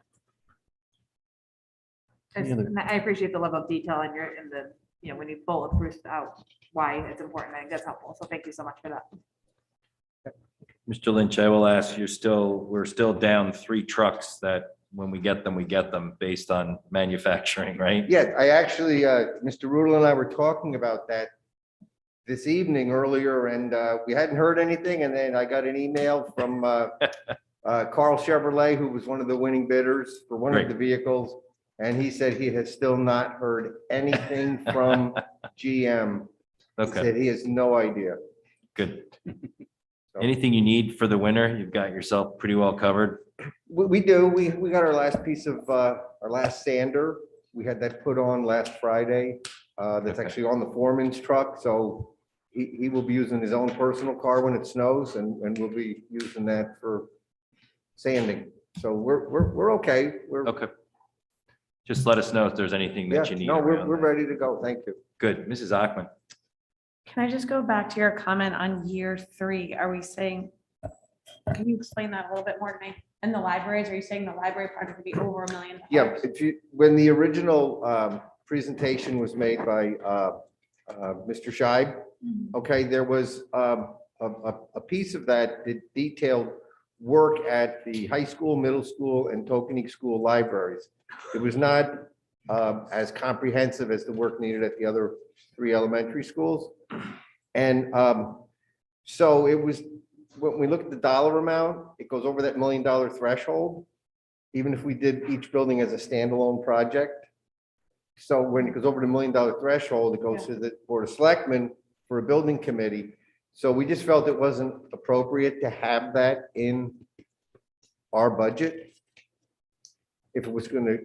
I appreciate the level of detail in the, when you bulletproof out why it's important. I think that's helpful. So thank you so much for that. Mr. Lynch, I will ask, we're still down 3 trucks that when we get them based on manufacturing, right? Yeah, I actually, Mr. Rudel and I were talking about that this evening earlier, and we hadn't heard anything. And then I got an email from Carl Chevrolet, who was one of the winning bidders for one of the vehicles. And he said he has still not heard anything from GM. He said he has no idea. Good. Anything you need for the winter, you've got yourself pretty well covered. We do. We got our last piece of our last sander. We had that put on last Friday. That's actually on the foreman's truck. So he will be using his own personal car when it snows, and we'll be using that for sanding. So we're okay. We're okay. Just let us know if there's anything that you need. No, we're ready to go. Thank you. Good. Mrs. Ackman. Can I just go back to your comment on year 3? Are we saying, can you explain that a little bit more to me? And the libraries, are you saying the library project would be over $1 million? Yeah, when the original presentation was made by Mr. Scheib, okay, there was a piece of that detailed work at the high school, middle school, and Tokenie School libraries. It was not as comprehensive as the work needed at the other 3 elementary schools. And so it was, when we look at the dollar amount, it goes over that $1 million threshold, even if we did each building as a standalone project. So when it goes over the $1 million threshold, it goes to the Board of Selectmen for a building committee. So we just felt it wasn't appropriate to have that in our budget. If it was going to,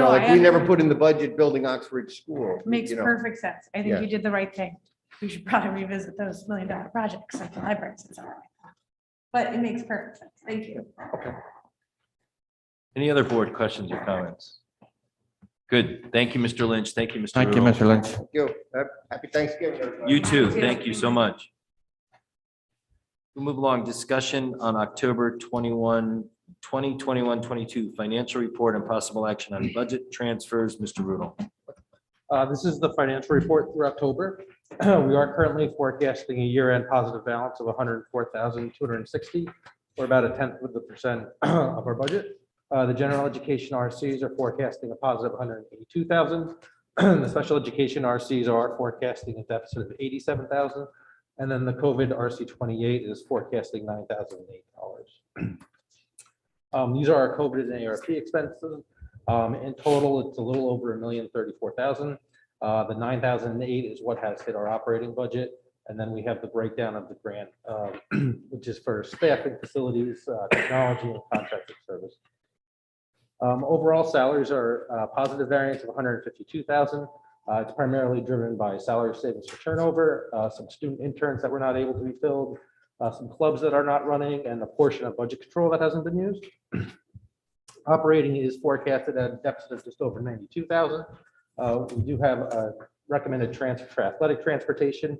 like we never put in the budget building Oxridge School. Makes perfect sense. I think Yeah. you did the right thing. We should probably revisit those $1 million projects like the libraries. It's all right. But it makes perfect sense. Thank you. Okay. Any other board questions or comments? Good. Thank you, Mr. Lynch. Thank you, Mr. Thank you, Rudel. Mr. Lynch. Thank you. Happy Thanksgiving, everybody. You too. Thank you so much. We'll move along. Discussion on October 2021-22 financial report and possible action on budget transfers. Mr. Rudel. This is the financial report through October. We are currently forecasting a year-end positive balance of 104,260, or about 0.1% of our budget. The general education RCs are forecasting a positive 182,000. The special education RCs are forecasting a deficit of 87,000. And then the COVID RC 28 is forecasting $9,008. These are our COVID and ARP expenses. In total, it's a little over $1,034,000. The 9,008 is what has hit our operating budget. And then we have the breakdown of the grant, which is for staffing, facilities, technology, and contracted service. Overall salaries are a positive variance of 152,000. It's primarily driven by salary savings for turnover, some student interns that were not able to be filled, some clubs that are not running, and a portion of budget control that hasn't been used. Operating is forecasted at a deficit of just over 92,000. We do have a recommended transfer for athletic transportation.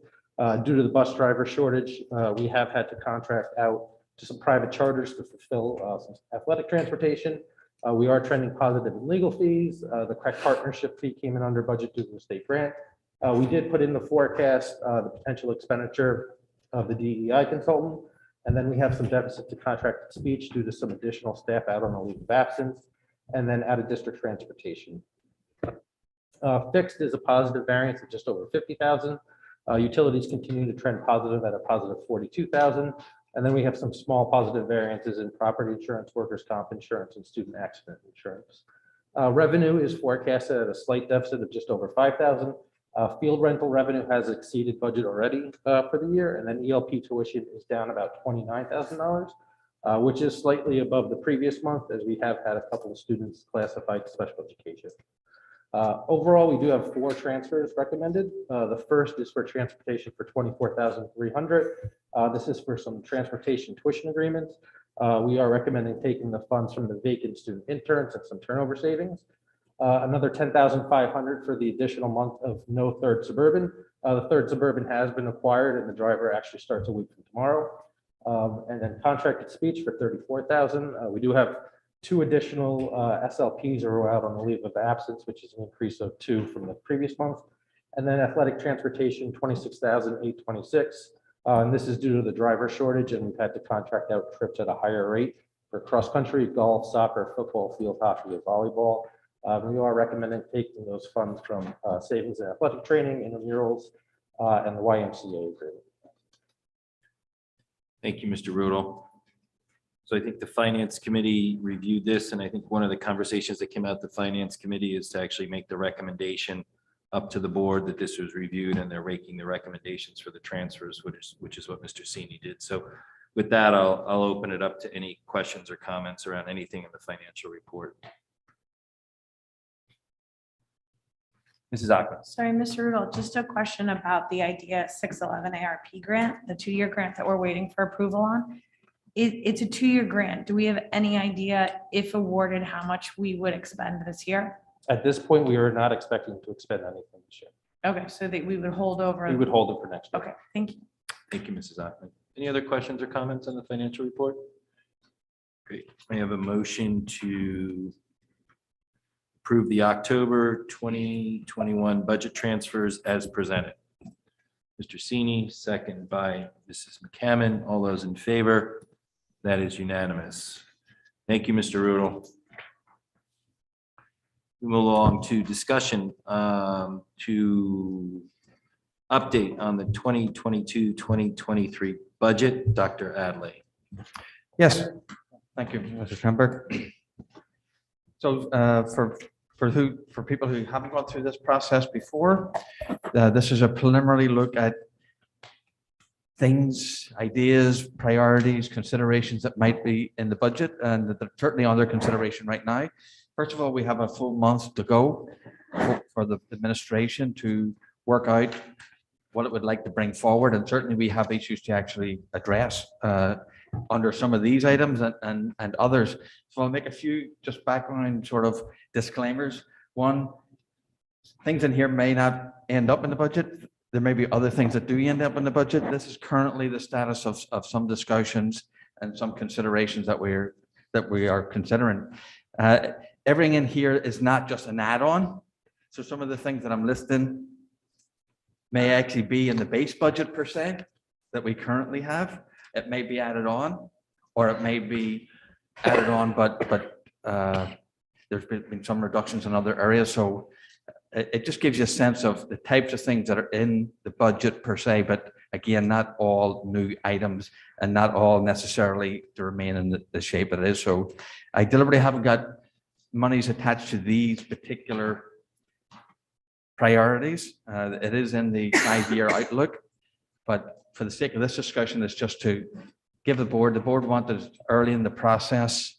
Due to the bus driver shortage, we have had to contract out to some private charters to fulfill some athletic transportation. We are trending positive in legal fees. The correct partnership fee came in under budget due to the state grant. We did put in the forecast the potential expenditure of the DEI consultant. And then we have some deficit to contracted speech due to some additional staff out on a leave of absence, and then out of district transportation. Fixed is a positive variance of just over 50,000. Utilities continue to trend positive at a positive 42,000. And then we have some small positive variances in property insurance, workers' comp insurance, and student accident insurance. Revenue is forecasted at a slight deficit of just over 5,000. Field rental revenue has exceeded budget already for the year, and then ELP tuition is down about $29,000, which is slightly above the previous month, as we have had a couple of students classified to special education. Overall, we do have 4 transfers recommended. The first is for transportation for $24,300. This is for some transportation tuition agreements. We are recommending taking the funds from the vacant student interns and some turnover savings. Another $10,500 for the additional month of no third Suburban. The third Suburban has been acquired, and the driver actually starts a week from tomorrow. And then contracted speech for $34,000. We do have 2 additional SLPs who are out on the leave of absence, which is an increase of 2 from the previous month. And then athletic transportation, $26,826. And this is due to the driver shortage, and we've had to contract out trips at a higher rate for cross-country, golf, soccer, football, field hockey, and volleyball. We are recommending taking those funds from savings and athletic training, intramurals, and the YMCA agreement. Thank you, Mr. Rudel. So I think the Finance Committee reviewed this, and I think one of the conversations that came out of the Finance Committee is to actually make the recommendation up to the board that this was reviewed, and they're making the recommendations for the transfers, which is what Mr. Sini did. So with that, I'll open it up to any questions or comments around anything in the financial report. Mrs. Ackman. Sorry, Mr. Rudolph, just a question about the IDEA 611 ARP grant, the 2-year grant that we're waiting for approval on. It's a 2-year grant. Do we have any idea, if awarded, how much we would expend this year? At this point, we are not expecting to expend anything this year. Okay, so that we would hold over. We would hold it for next year. Okay, thank you. Thank you, Mrs. Ackman. Any other questions or comments on the financial report? Great. I have a motion to approve the October 2021 budget transfers as presented. Mr. Sini, second by Mrs. McCammon. All those in favor? That is unanimous. Thank you, Mr. Rudel. We move along to discussion to update on the 2022-2023 budget. Dr. Adley. Yes, thank you, Mr. Schemberg. So for people who haven't gone through this process before, this is a preliminary look at things, ideas, priorities, considerations that might be in the budget and that are certainly under consideration right now. First of all, we have a full month to go for the administration to work out what it would like to bring forward. And certainly we have issues to actually address under some of these items and others. So I'll make a few just background sort of disclaimers. One, things in here may not end up in the budget. There may be other things that do end up in the budget. This is currently the status of some discussions and some considerations that we are considering. Everything in here is not just an add-on. So some of the things that I'm listing may actually be in the base budget per se that we currently have. It may be added on, or it may be added on, but there's been some reductions in other areas. So it just gives you a sense of the types of things that are in the budget per se, but again, not all new items and not all necessarily to remain in the shape it is. So I deliberately haven't got monies attached to these particular priorities. It is in the 5-year outlook, but for the sake of this discussion, it's just to give the board wanted early in the process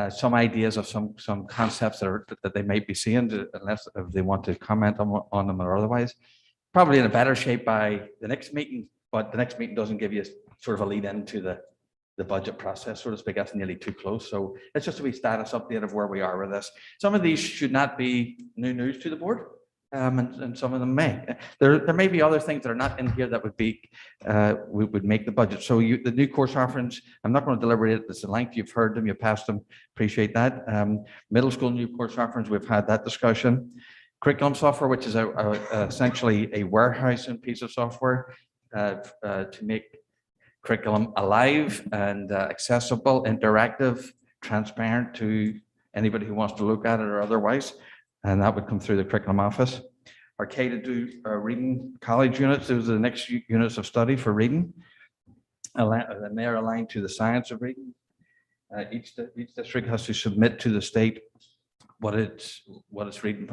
some ideas of some concepts that they might be seeing, unless if they want to comment on them or otherwise. Probably in a better shape by the next meeting, but the next meeting doesn't give you sort of a lead into the the budget process, so to speak. That's nearly too close. So it's just a wee status update of where we are with this. Some of these should not be new news to the board. And some of them may. There may be other things that are not in here that would be, would make the budget. So the new course offerings, I'm not going to deliberate it. It's a length. You've heard them, you've passed them. Appreciate that. Middle school new course offerings, we've had that discussion. Curriculum software, which is essentially a warehousing piece of software to make curriculum alive and accessible, interactive, transparent to anybody who wants to look at it or otherwise. And that would come through the curriculum office. Our K to do reading college units, those are the next units of study for reading. And they're aligned to the science of reading. Each district has to submit to the state what its reading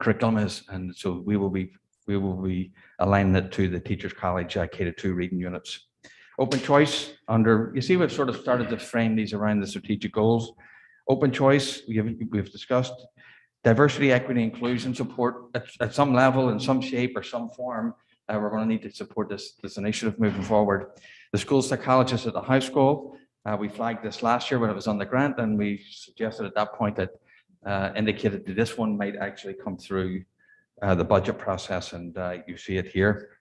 curriculum is. And so we will be aligning it to the Teachers College K to 2 reading units. Open choice you see, we've sort of started to frame these around the strategic goals. Open choice, we've discussed. Diversity, equity, inclusion support at some level, in some shape or some form. We're going to need to support this initiative moving forward. The school psychologist at the high school, we flagged this last year when it was on the grant, and we suggested at that point that indicated that this one might actually come through the budget process, and you see it here.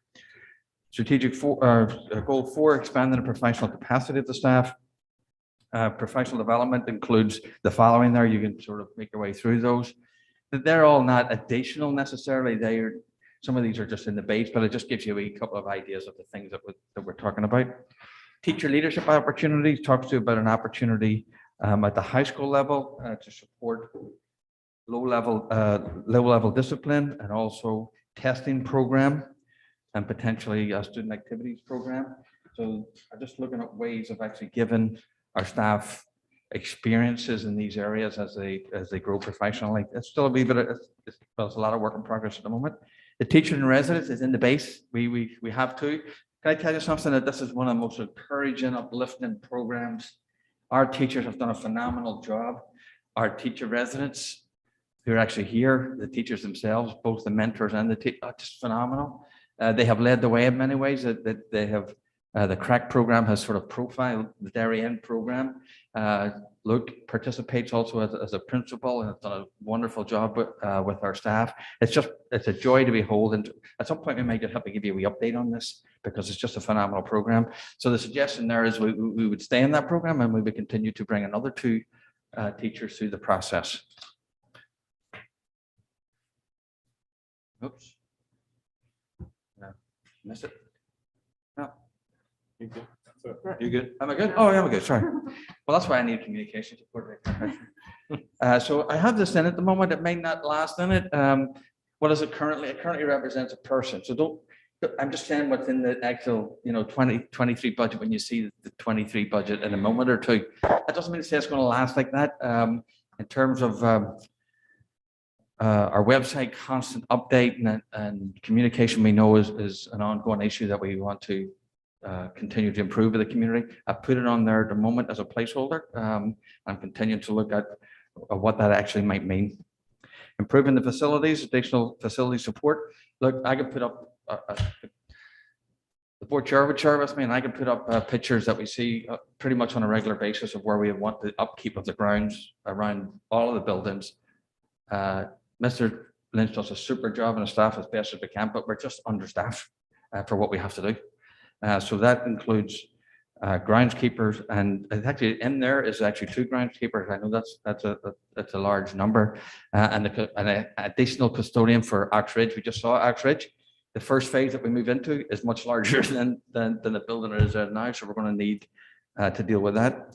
Strategic goal 4, expanding the professional capacity of the staff. Professional development includes the following there. You can sort of make your way through those. They're all not additional necessarily. Some of these are just in the base, but it just gives you a couple of ideas of the things that we're talking about. Teacher leadership opportunities talks to you about an opportunity at the high school level to support low-level discipline, and also testing program and potentially a student activities program. So I'm just looking at ways of actually giving our staff experiences in these areas as they grow professionally. It's still a wee bit there's a lot of work in progress at the moment. The teacher in residence is in the base. We have to. Can I tell you something, that this is one of the most encouraging, uplifting programs. Our teachers have done a phenomenal job. Our teacher residents who are actually here, the teachers themselves, both the mentors and the teachers, are just phenomenal. They have led the way in many ways. That they have. The CRACK program has sort of profiled the Darien program. Luke participates also as a principal and has done a wonderful job with our staff. It's a joy to behold. And at some point we might just have to give you a wee update on this, because it's just a phenomenal program. So the suggestion there is we would stay in that program, and we would continue to bring another 2 teachers through the process. Oops. No, missed it. No. You good? Am I good? Oh, yeah, I'm good. Sorry. Well, that's why I need communication support. So I have this in at the moment. It may not last in it. What is it currently? It currently represents a person. So I'm just saying what's in the actual, 2023 budget. When you see the 23 budget in a moment or two, that doesn't mean to say it's going to last like that. In terms of our website, constant update and communication, we know is an ongoing issue that we want to continue to improve with the community. I put it on there at the moment as a placeholder. I'm continuing to look at what that actually might mean. Improving the facilities, additional facility support. Look, I could put up the board chair would share with me, and I can put up pictures that we see pretty much on a regular basis of where we want the upkeep of the grounds around all of the buildings. Mr. Lynch does a super job, and the staff as best as we can, but we're just understaffed for what we have to do. So that includes groundskeepers, and actually in there is actually 2 groundskeepers. I know that's a large number, and an additional custodian for Oxridge. We just saw Oxridge. The first phase that we move into is much larger than the building is now, so we're going to need to deal with that.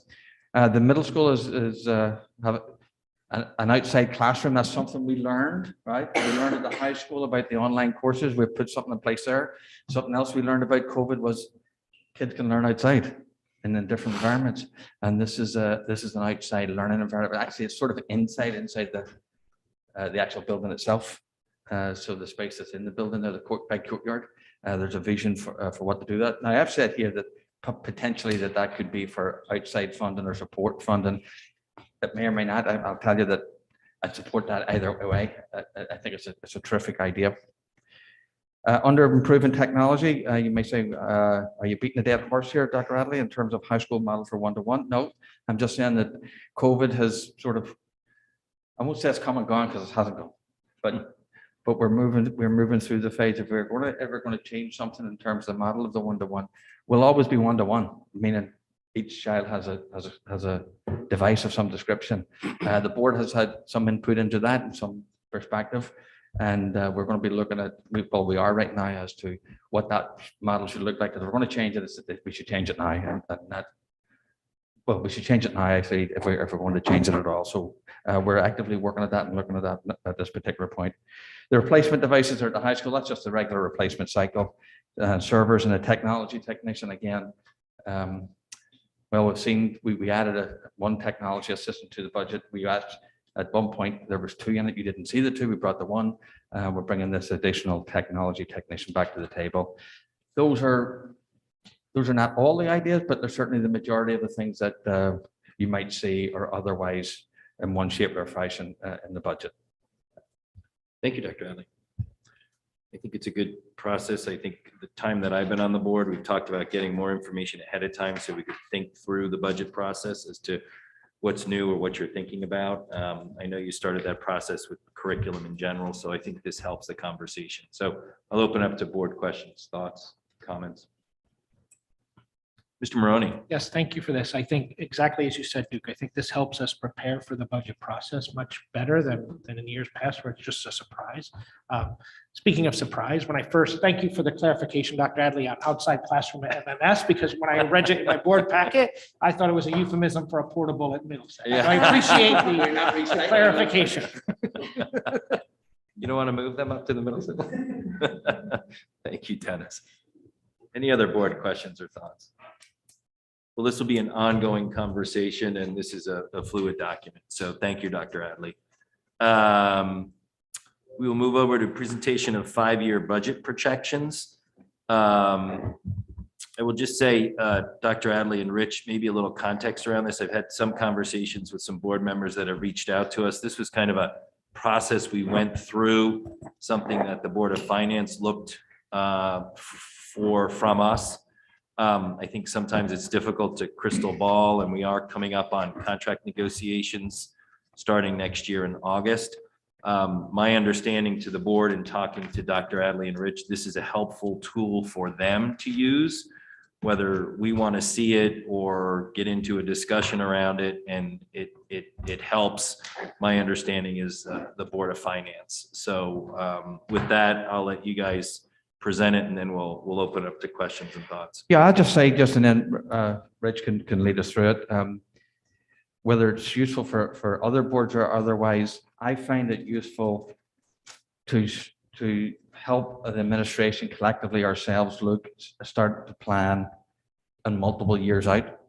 The middle school is have an outside classroom. That's something we learned, right? We learned at the high school about the online courses. We've put something in place there. Something else we learned about COVID was kids can learn outside and in different environments. And this is an outside learning environment. Actually, it's sort of inside the actual building itself. So the space that's in the building there, the big courtyard, there's a vision for what to do that. Now, I've said here that potentially that could be for outside funding or support funding. It may or may not. I'll tell you that I support that either way. I think it's a terrific idea. Under improving technology, you may say, are you beating a dead horse here, Dr. Adley, in terms of high school model for one-to-one? No, I'm just saying that COVID has sort of, I won't say it's come and gone because it hasn't gone, but we're moving through the phase. If we're ever going to change something in terms of the model of the one-to-one, will always be one-to-one, meaning each child has a device of some description. The board has had some input into that and some perspective. And we're going to be looking at, well, we are right now as to what that model should look like. Because we're going to change it, we should change it now. And that, well, we should change it now, actually, if we're going to change it at all. So we're actively working at that and looking at that at this particular point. The replacement devices are at the high school. That's just a regular replacement cycle. Servers and a technology technician, again. Well, we've seen, we added one technology assistant to the budget. We asked, at one point, there was 2 in it. You didn't see the 2. We brought the 1. We're bringing this additional technology technician back to the table. Those are not all the ideas, but they're certainly the majority of the things that you might see or otherwise in one shape or fashion in the budget. Thank you, Dr. Adley. I think it's a good process. I think the time that I've been on the board, we've talked about getting more information ahead of time so we could think through the budget process as to what's new or what you're thinking about. I know you started that process with curriculum in general, so I think this helps the conversation. So I'll open up to board questions, thoughts, comments. Mr. Maroney. Yes, thank you for this. I think exactly as you said, Duke, I think this helps us prepare for the budget process much better than in years past where it's just a surprise. Speaking of surprise, when I first, thank you for the clarification, Dr. Adley, on outside classroom at MMS, because when I read it in my board packet, I thought it was a euphemism for a portable at Middlesex. So I appreciate the clarification. You don't want to move them up to the middle? Thank you, Dennis. Any other board questions or thoughts? Well, this will be an ongoing conversation, and this is a fluid document. So thank you, Dr. Adley. We will move over to presentation of 5-year budget projections. I will just say, Dr. Adley and Rich, maybe a little context around this. I've had some conversations with some board members that have reached out to us. This was kind of a process we went through, something that the Board of Finance looked from us. I think sometimes it's difficult to crystal ball, and we are coming up on contract negotiations starting next year in August. My understanding to the board and talking to Dr. Adley and Rich, this is a helpful tool for them to use, whether we want to see it or get into a discussion around it, and it helps. My understanding is the Board of Finance. So with that, I'll let you guys present it, and then we'll open up to questions and thoughts. Yeah, I'll just say, and then Rich can lead us through it. Whether it's useful for other boards or otherwise, I find it useful to help the administration collectively ourselves start to plan on multiple years out.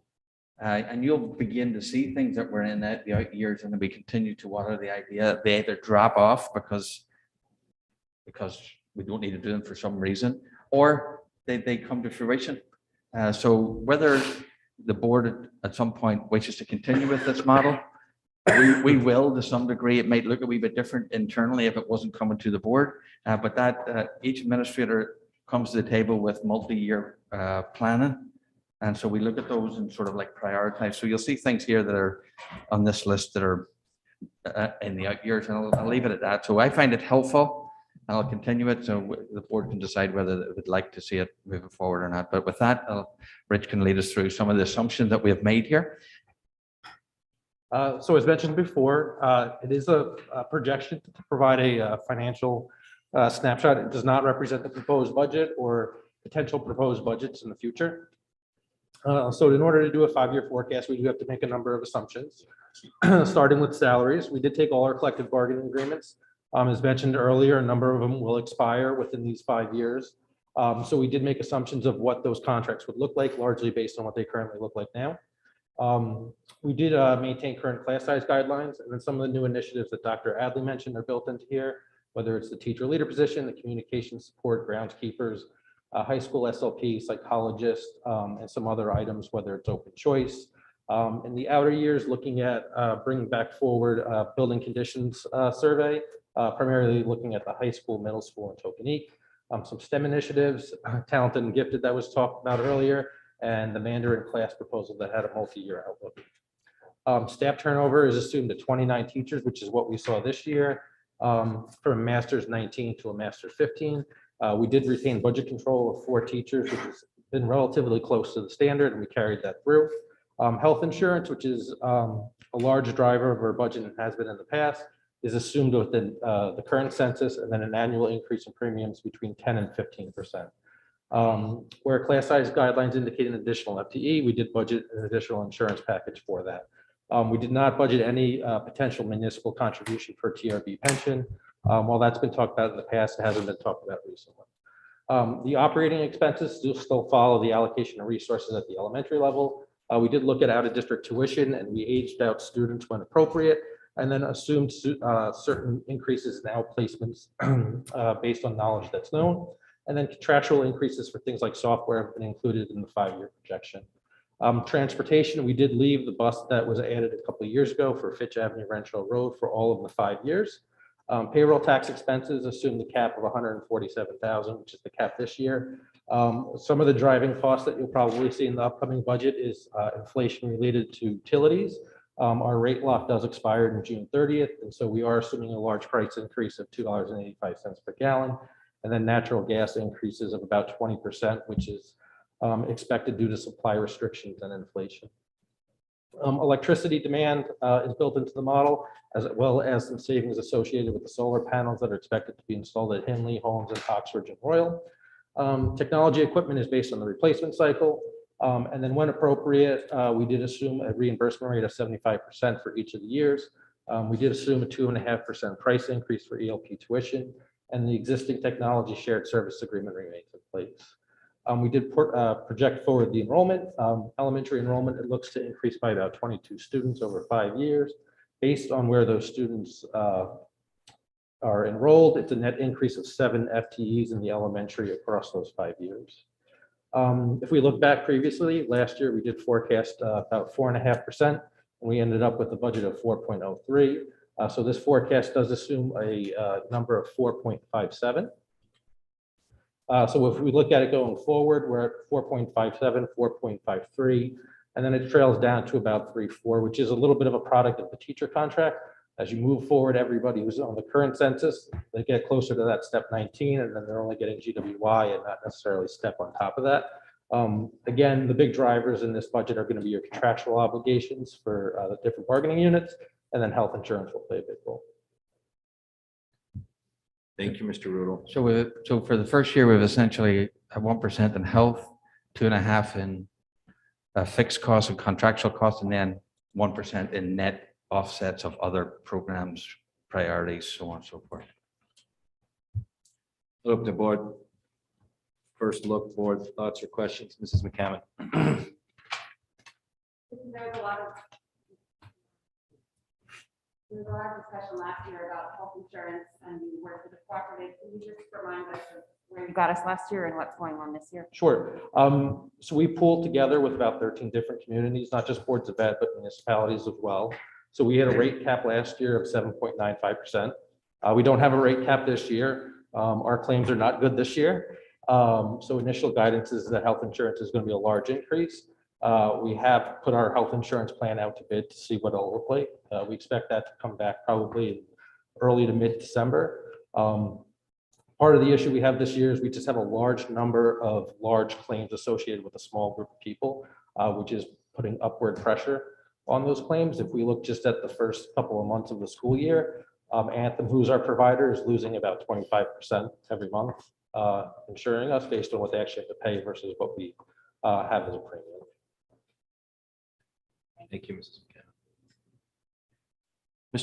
And you'll begin to see things that were in the out years, and then we continue to water the idea. They either drop off because we don't need to do them for some reason, or they come to fruition. So whether the board at some point wishes to continue with this model, we will to some degree. It might look a wee bit different internally if it wasn't coming to the board, but that each administrator comes to the table with multi-year planning. And so we look at those and sort of like prioritize. So you'll see things here that are on this list that are in the out years, and I'll leave it at that. So I find it helpful. I'll continue it so the board can decide whether they would like to see it moving forward or not. But with that, Rich can lead us through some of the assumptions that we have made here. So as mentioned before, it is a projection to provide a financial snapshot. It does not represent the proposed budget or potential proposed budgets in the future. So in order to do a 5-year forecast, we do have to make a number of assumptions. Starting with salaries, we did take all our collective bargaining agreements. As mentioned earlier, a number of them will expire within these 5 years. So we did make assumptions of what those contracts would look like, largely based on what they currently look like now. We did maintain current class size guidelines, and then some of the new initiatives that Dr. Adley mentioned are built into here, whether it's the teacher leader position, the communication support, groundskeepers, high school SLP, psychologist, and some other items, whether it's open choice. In the outer years, looking at bringing back forward building conditions survey, primarily looking at the high school, middle school, and Tokenique. some STEM initiatives, talented and gifted that was talked about earlier, and the Mandarin class proposal that had a multi-year outlook. Staff turnover is assumed at 29 teachers, which is what we saw this year, from a master's 19 to a master's 15. We did retain budget control of 4 teachers, which has been relatively close to the standard, and we carried that through. Health insurance, which is a large driver of our budget and has been in the past, is assumed within the current census, and then an annual increase in premiums between 10 and 15%. Where class size guidelines indicate an additional FTE, we did budget an additional insurance package for that. We did not budget any potential municipal contribution for TRB pension. While that's been talked about in the past, it hasn't been talked about recently. The operating expenses do still follow the allocation of resources at the elementary level. We did look at out-of-district tuition, and we aged out students when appropriate, and then assumed certain increases in outplacements based on knowledge that's known. And then contractual increases for things like software have been included in the 5-year projection. Transportation, we did leave the bus that was added a couple of years ago for Fitch Avenue, Rancho Road for all of the 5 years. Payroll tax expenses assume the cap of 147,000, which is the cap this year. Some of the driving costs that you'll probably see in the upcoming budget is inflation related to utilities. Our rate lock does expire in June 30th, and so we are assuming a large price increase of $2.85 per gallon, and then natural gas increases of about 20%, which is expected due to supply restrictions and inflation. Electricity demand is built into the model, as well as some savings associated with the solar panels that are expected to be installed at Henley, Holmes, and Oxridge and Royal. Technology equipment is based on the replacement cycle. And then when appropriate, we did assume a reimbursement rate of 75% for each of the years. We did assume a 2.5% price increase for ELP tuition, and the existing technology shared service agreement remains in place. We did project forward the enrollment. Elementary enrollment, it looks to increase by about 22 students over 5 years. Based on where those students are enrolled, it's a net increase of 7 FTEs in the elementary across those 5 years. If we look back previously, last year we did forecast about 4.5%, and we ended up with a budget of 4.03. So this forecast does assume a number of 4.57. So if we look at it going forward, we're at 4.57, 4.53, and then it trails down to about 3.4, which is a little bit of a product of the teacher contract. As you move forward, everybody who's on the current census, they get closer to that step 19, and then they're only getting GWI and not necessarily step on top of that. Again, the big drivers in this budget are going to be your contractual obligations for the different bargaining units, and then health insurance will play a big role. Thank you, Mr. Rudel. So for the first year, we've essentially at 1% in health, 2.5% in fixed costs and contractual costs, and then 1% in net offsets of other programs, priorities, so on and so forth. Look, the board. First look, board thoughts or questions, Mrs. McCammon. There was a lot of discussion last year about health insurance and where the cooperative. Can you just remind us of where you got us last year and what's going on this year? Sure. So we pooled together with about 13 different communities, not just boards of ed, but municipalities as well. So we had a rate cap last year of 7.95%. We don't have a rate cap this year. Our claims are not good this year. So initial guidance is that health insurance is going to be a large increase. We have put our health insurance plan out to bid to see what it'll look like. We expect that to come back probably in early to mid-December. Part of the issue we have this year is we just have a large number of large claims associated with a small group of people, which is putting upward pressure on those claims. If we look just at the first couple of months of the school year, Anthem, who's our provider, is losing about 25% every month, insuring us based on what they actually have to pay versus what we have as a premium. Thank you, Mrs. McCann.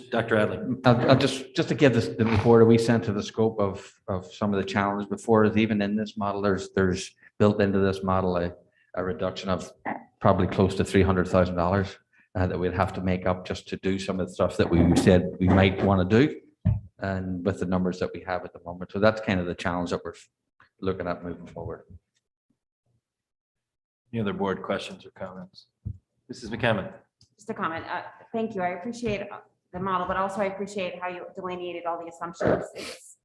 Dr. Adley. I'll just to give this the report we sent to the scope of some of the challenges before is even in this model, there's built into this model a reduction of probably close to $300,000 that we'd have to make up just to do some of the stuff that we said we might want to do, and with the numbers that we have at the moment. So that's kind of the challenge that we're looking at moving forward. Any other board questions or comments? Mrs. McCammon. Just a comment. Thank you. I appreciate the model, but also I appreciate how you delineated all the assumptions. It's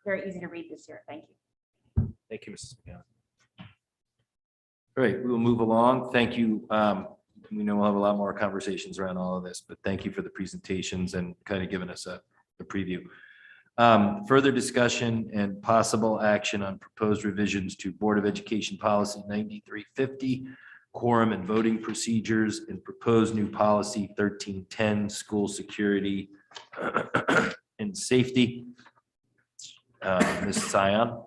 very easy to read this year. Thank you. Thank you, Mrs. McGowan. All right, we will move along. Thank you. We know we'll have a lot more conversations around all of this, but thank you for the presentations and kind of giving us a preview. Further discussion and possible action on proposed revisions to Board of Education Policy 9350, quorum and voting procedures, and proposed new policy 1310, school security and safety. Ms. Sion.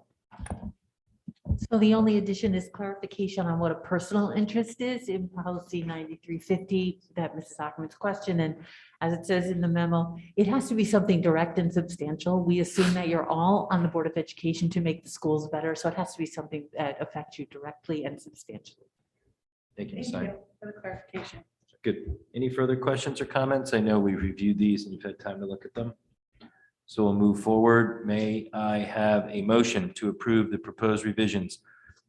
So the only addition is clarification on what a personal interest is in policy 9350, that Mrs. Ackerman's question. And as it says in the memo, it has to be something direct and substantial. We assume that you're all on the Board of Education to make the schools better. So it has to be something that affects you directly and substantially. Thank you, Ms. Thank Sion. you for the clarification. Good. Any further questions or comments? I know we've reviewed these and you've had time to look at them. So we'll move forward. May I have a motion to approve the proposed revisions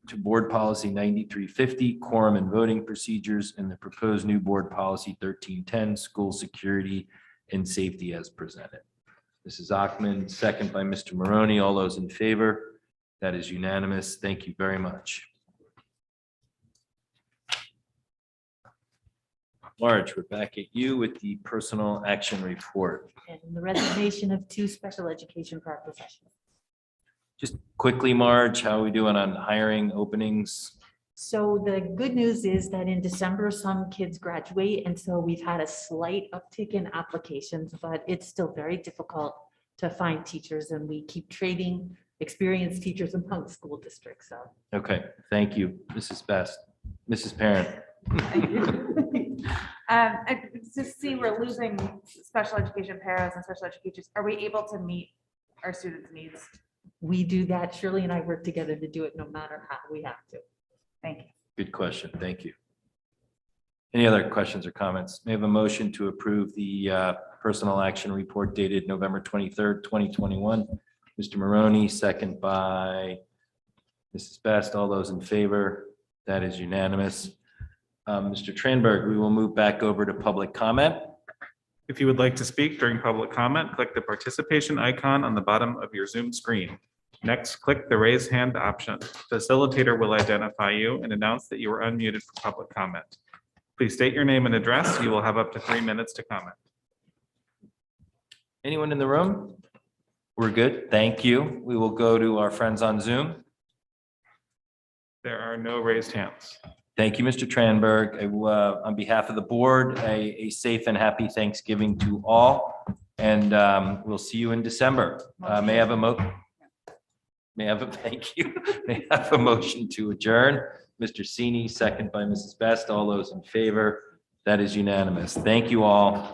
to Board Policy 9350, quorum and voting procedures, and the proposed new Board Policy 1310, school security and safety as presented? Mrs. Achman, second by Mr. Maroney. All those in favor? That is unanimous. Thank you very much. Marge, we're back at you with the personal action report. And the resignation of 2 special education paraprofessionals. Just quickly, Marge, how are we doing on hiring openings? So the good news is that in December, some kids graduate, and so we've had a slight uptick in applications, but it's still very difficult to find teachers, and we keep trading experienced teachers among school districts. So Okay, thank you, Mrs. Best. Mrs. Parent. I just see we're losing special education paras and special educators. Are we able to meet our students' needs? we do that. Shirley and I work together to do it no matter how we have to. Thank you. Good question. Thank you. Any other questions or comments? May I have a motion to approve the personal action report dated November 23rd, 2021. Mr. Maroney, second by Mrs. Best. All those in favor? That is unanimous. Mr. Tranberg, we will move back over to public comment. If you would like to speak during public comment, click the participation icon on the bottom of your Zoom screen. Next, click the raise hand option. Facilitator will identify you and announce that you are unmuted for public comment. Please state your name and address. You will have up to 3 minutes to comment. Anyone in the room? We're good. Thank you. We will go to our friends on Zoom. There are no raised hands. Thank you, Mr. Tranberg. On behalf of the board, a safe and happy Thanksgiving to all. And we'll see you in December. May I have a thank you. May I have a motion to adjourn? Mr. Sini, second by Mrs. Best. All those in favor? That is unanimous. Thank you all.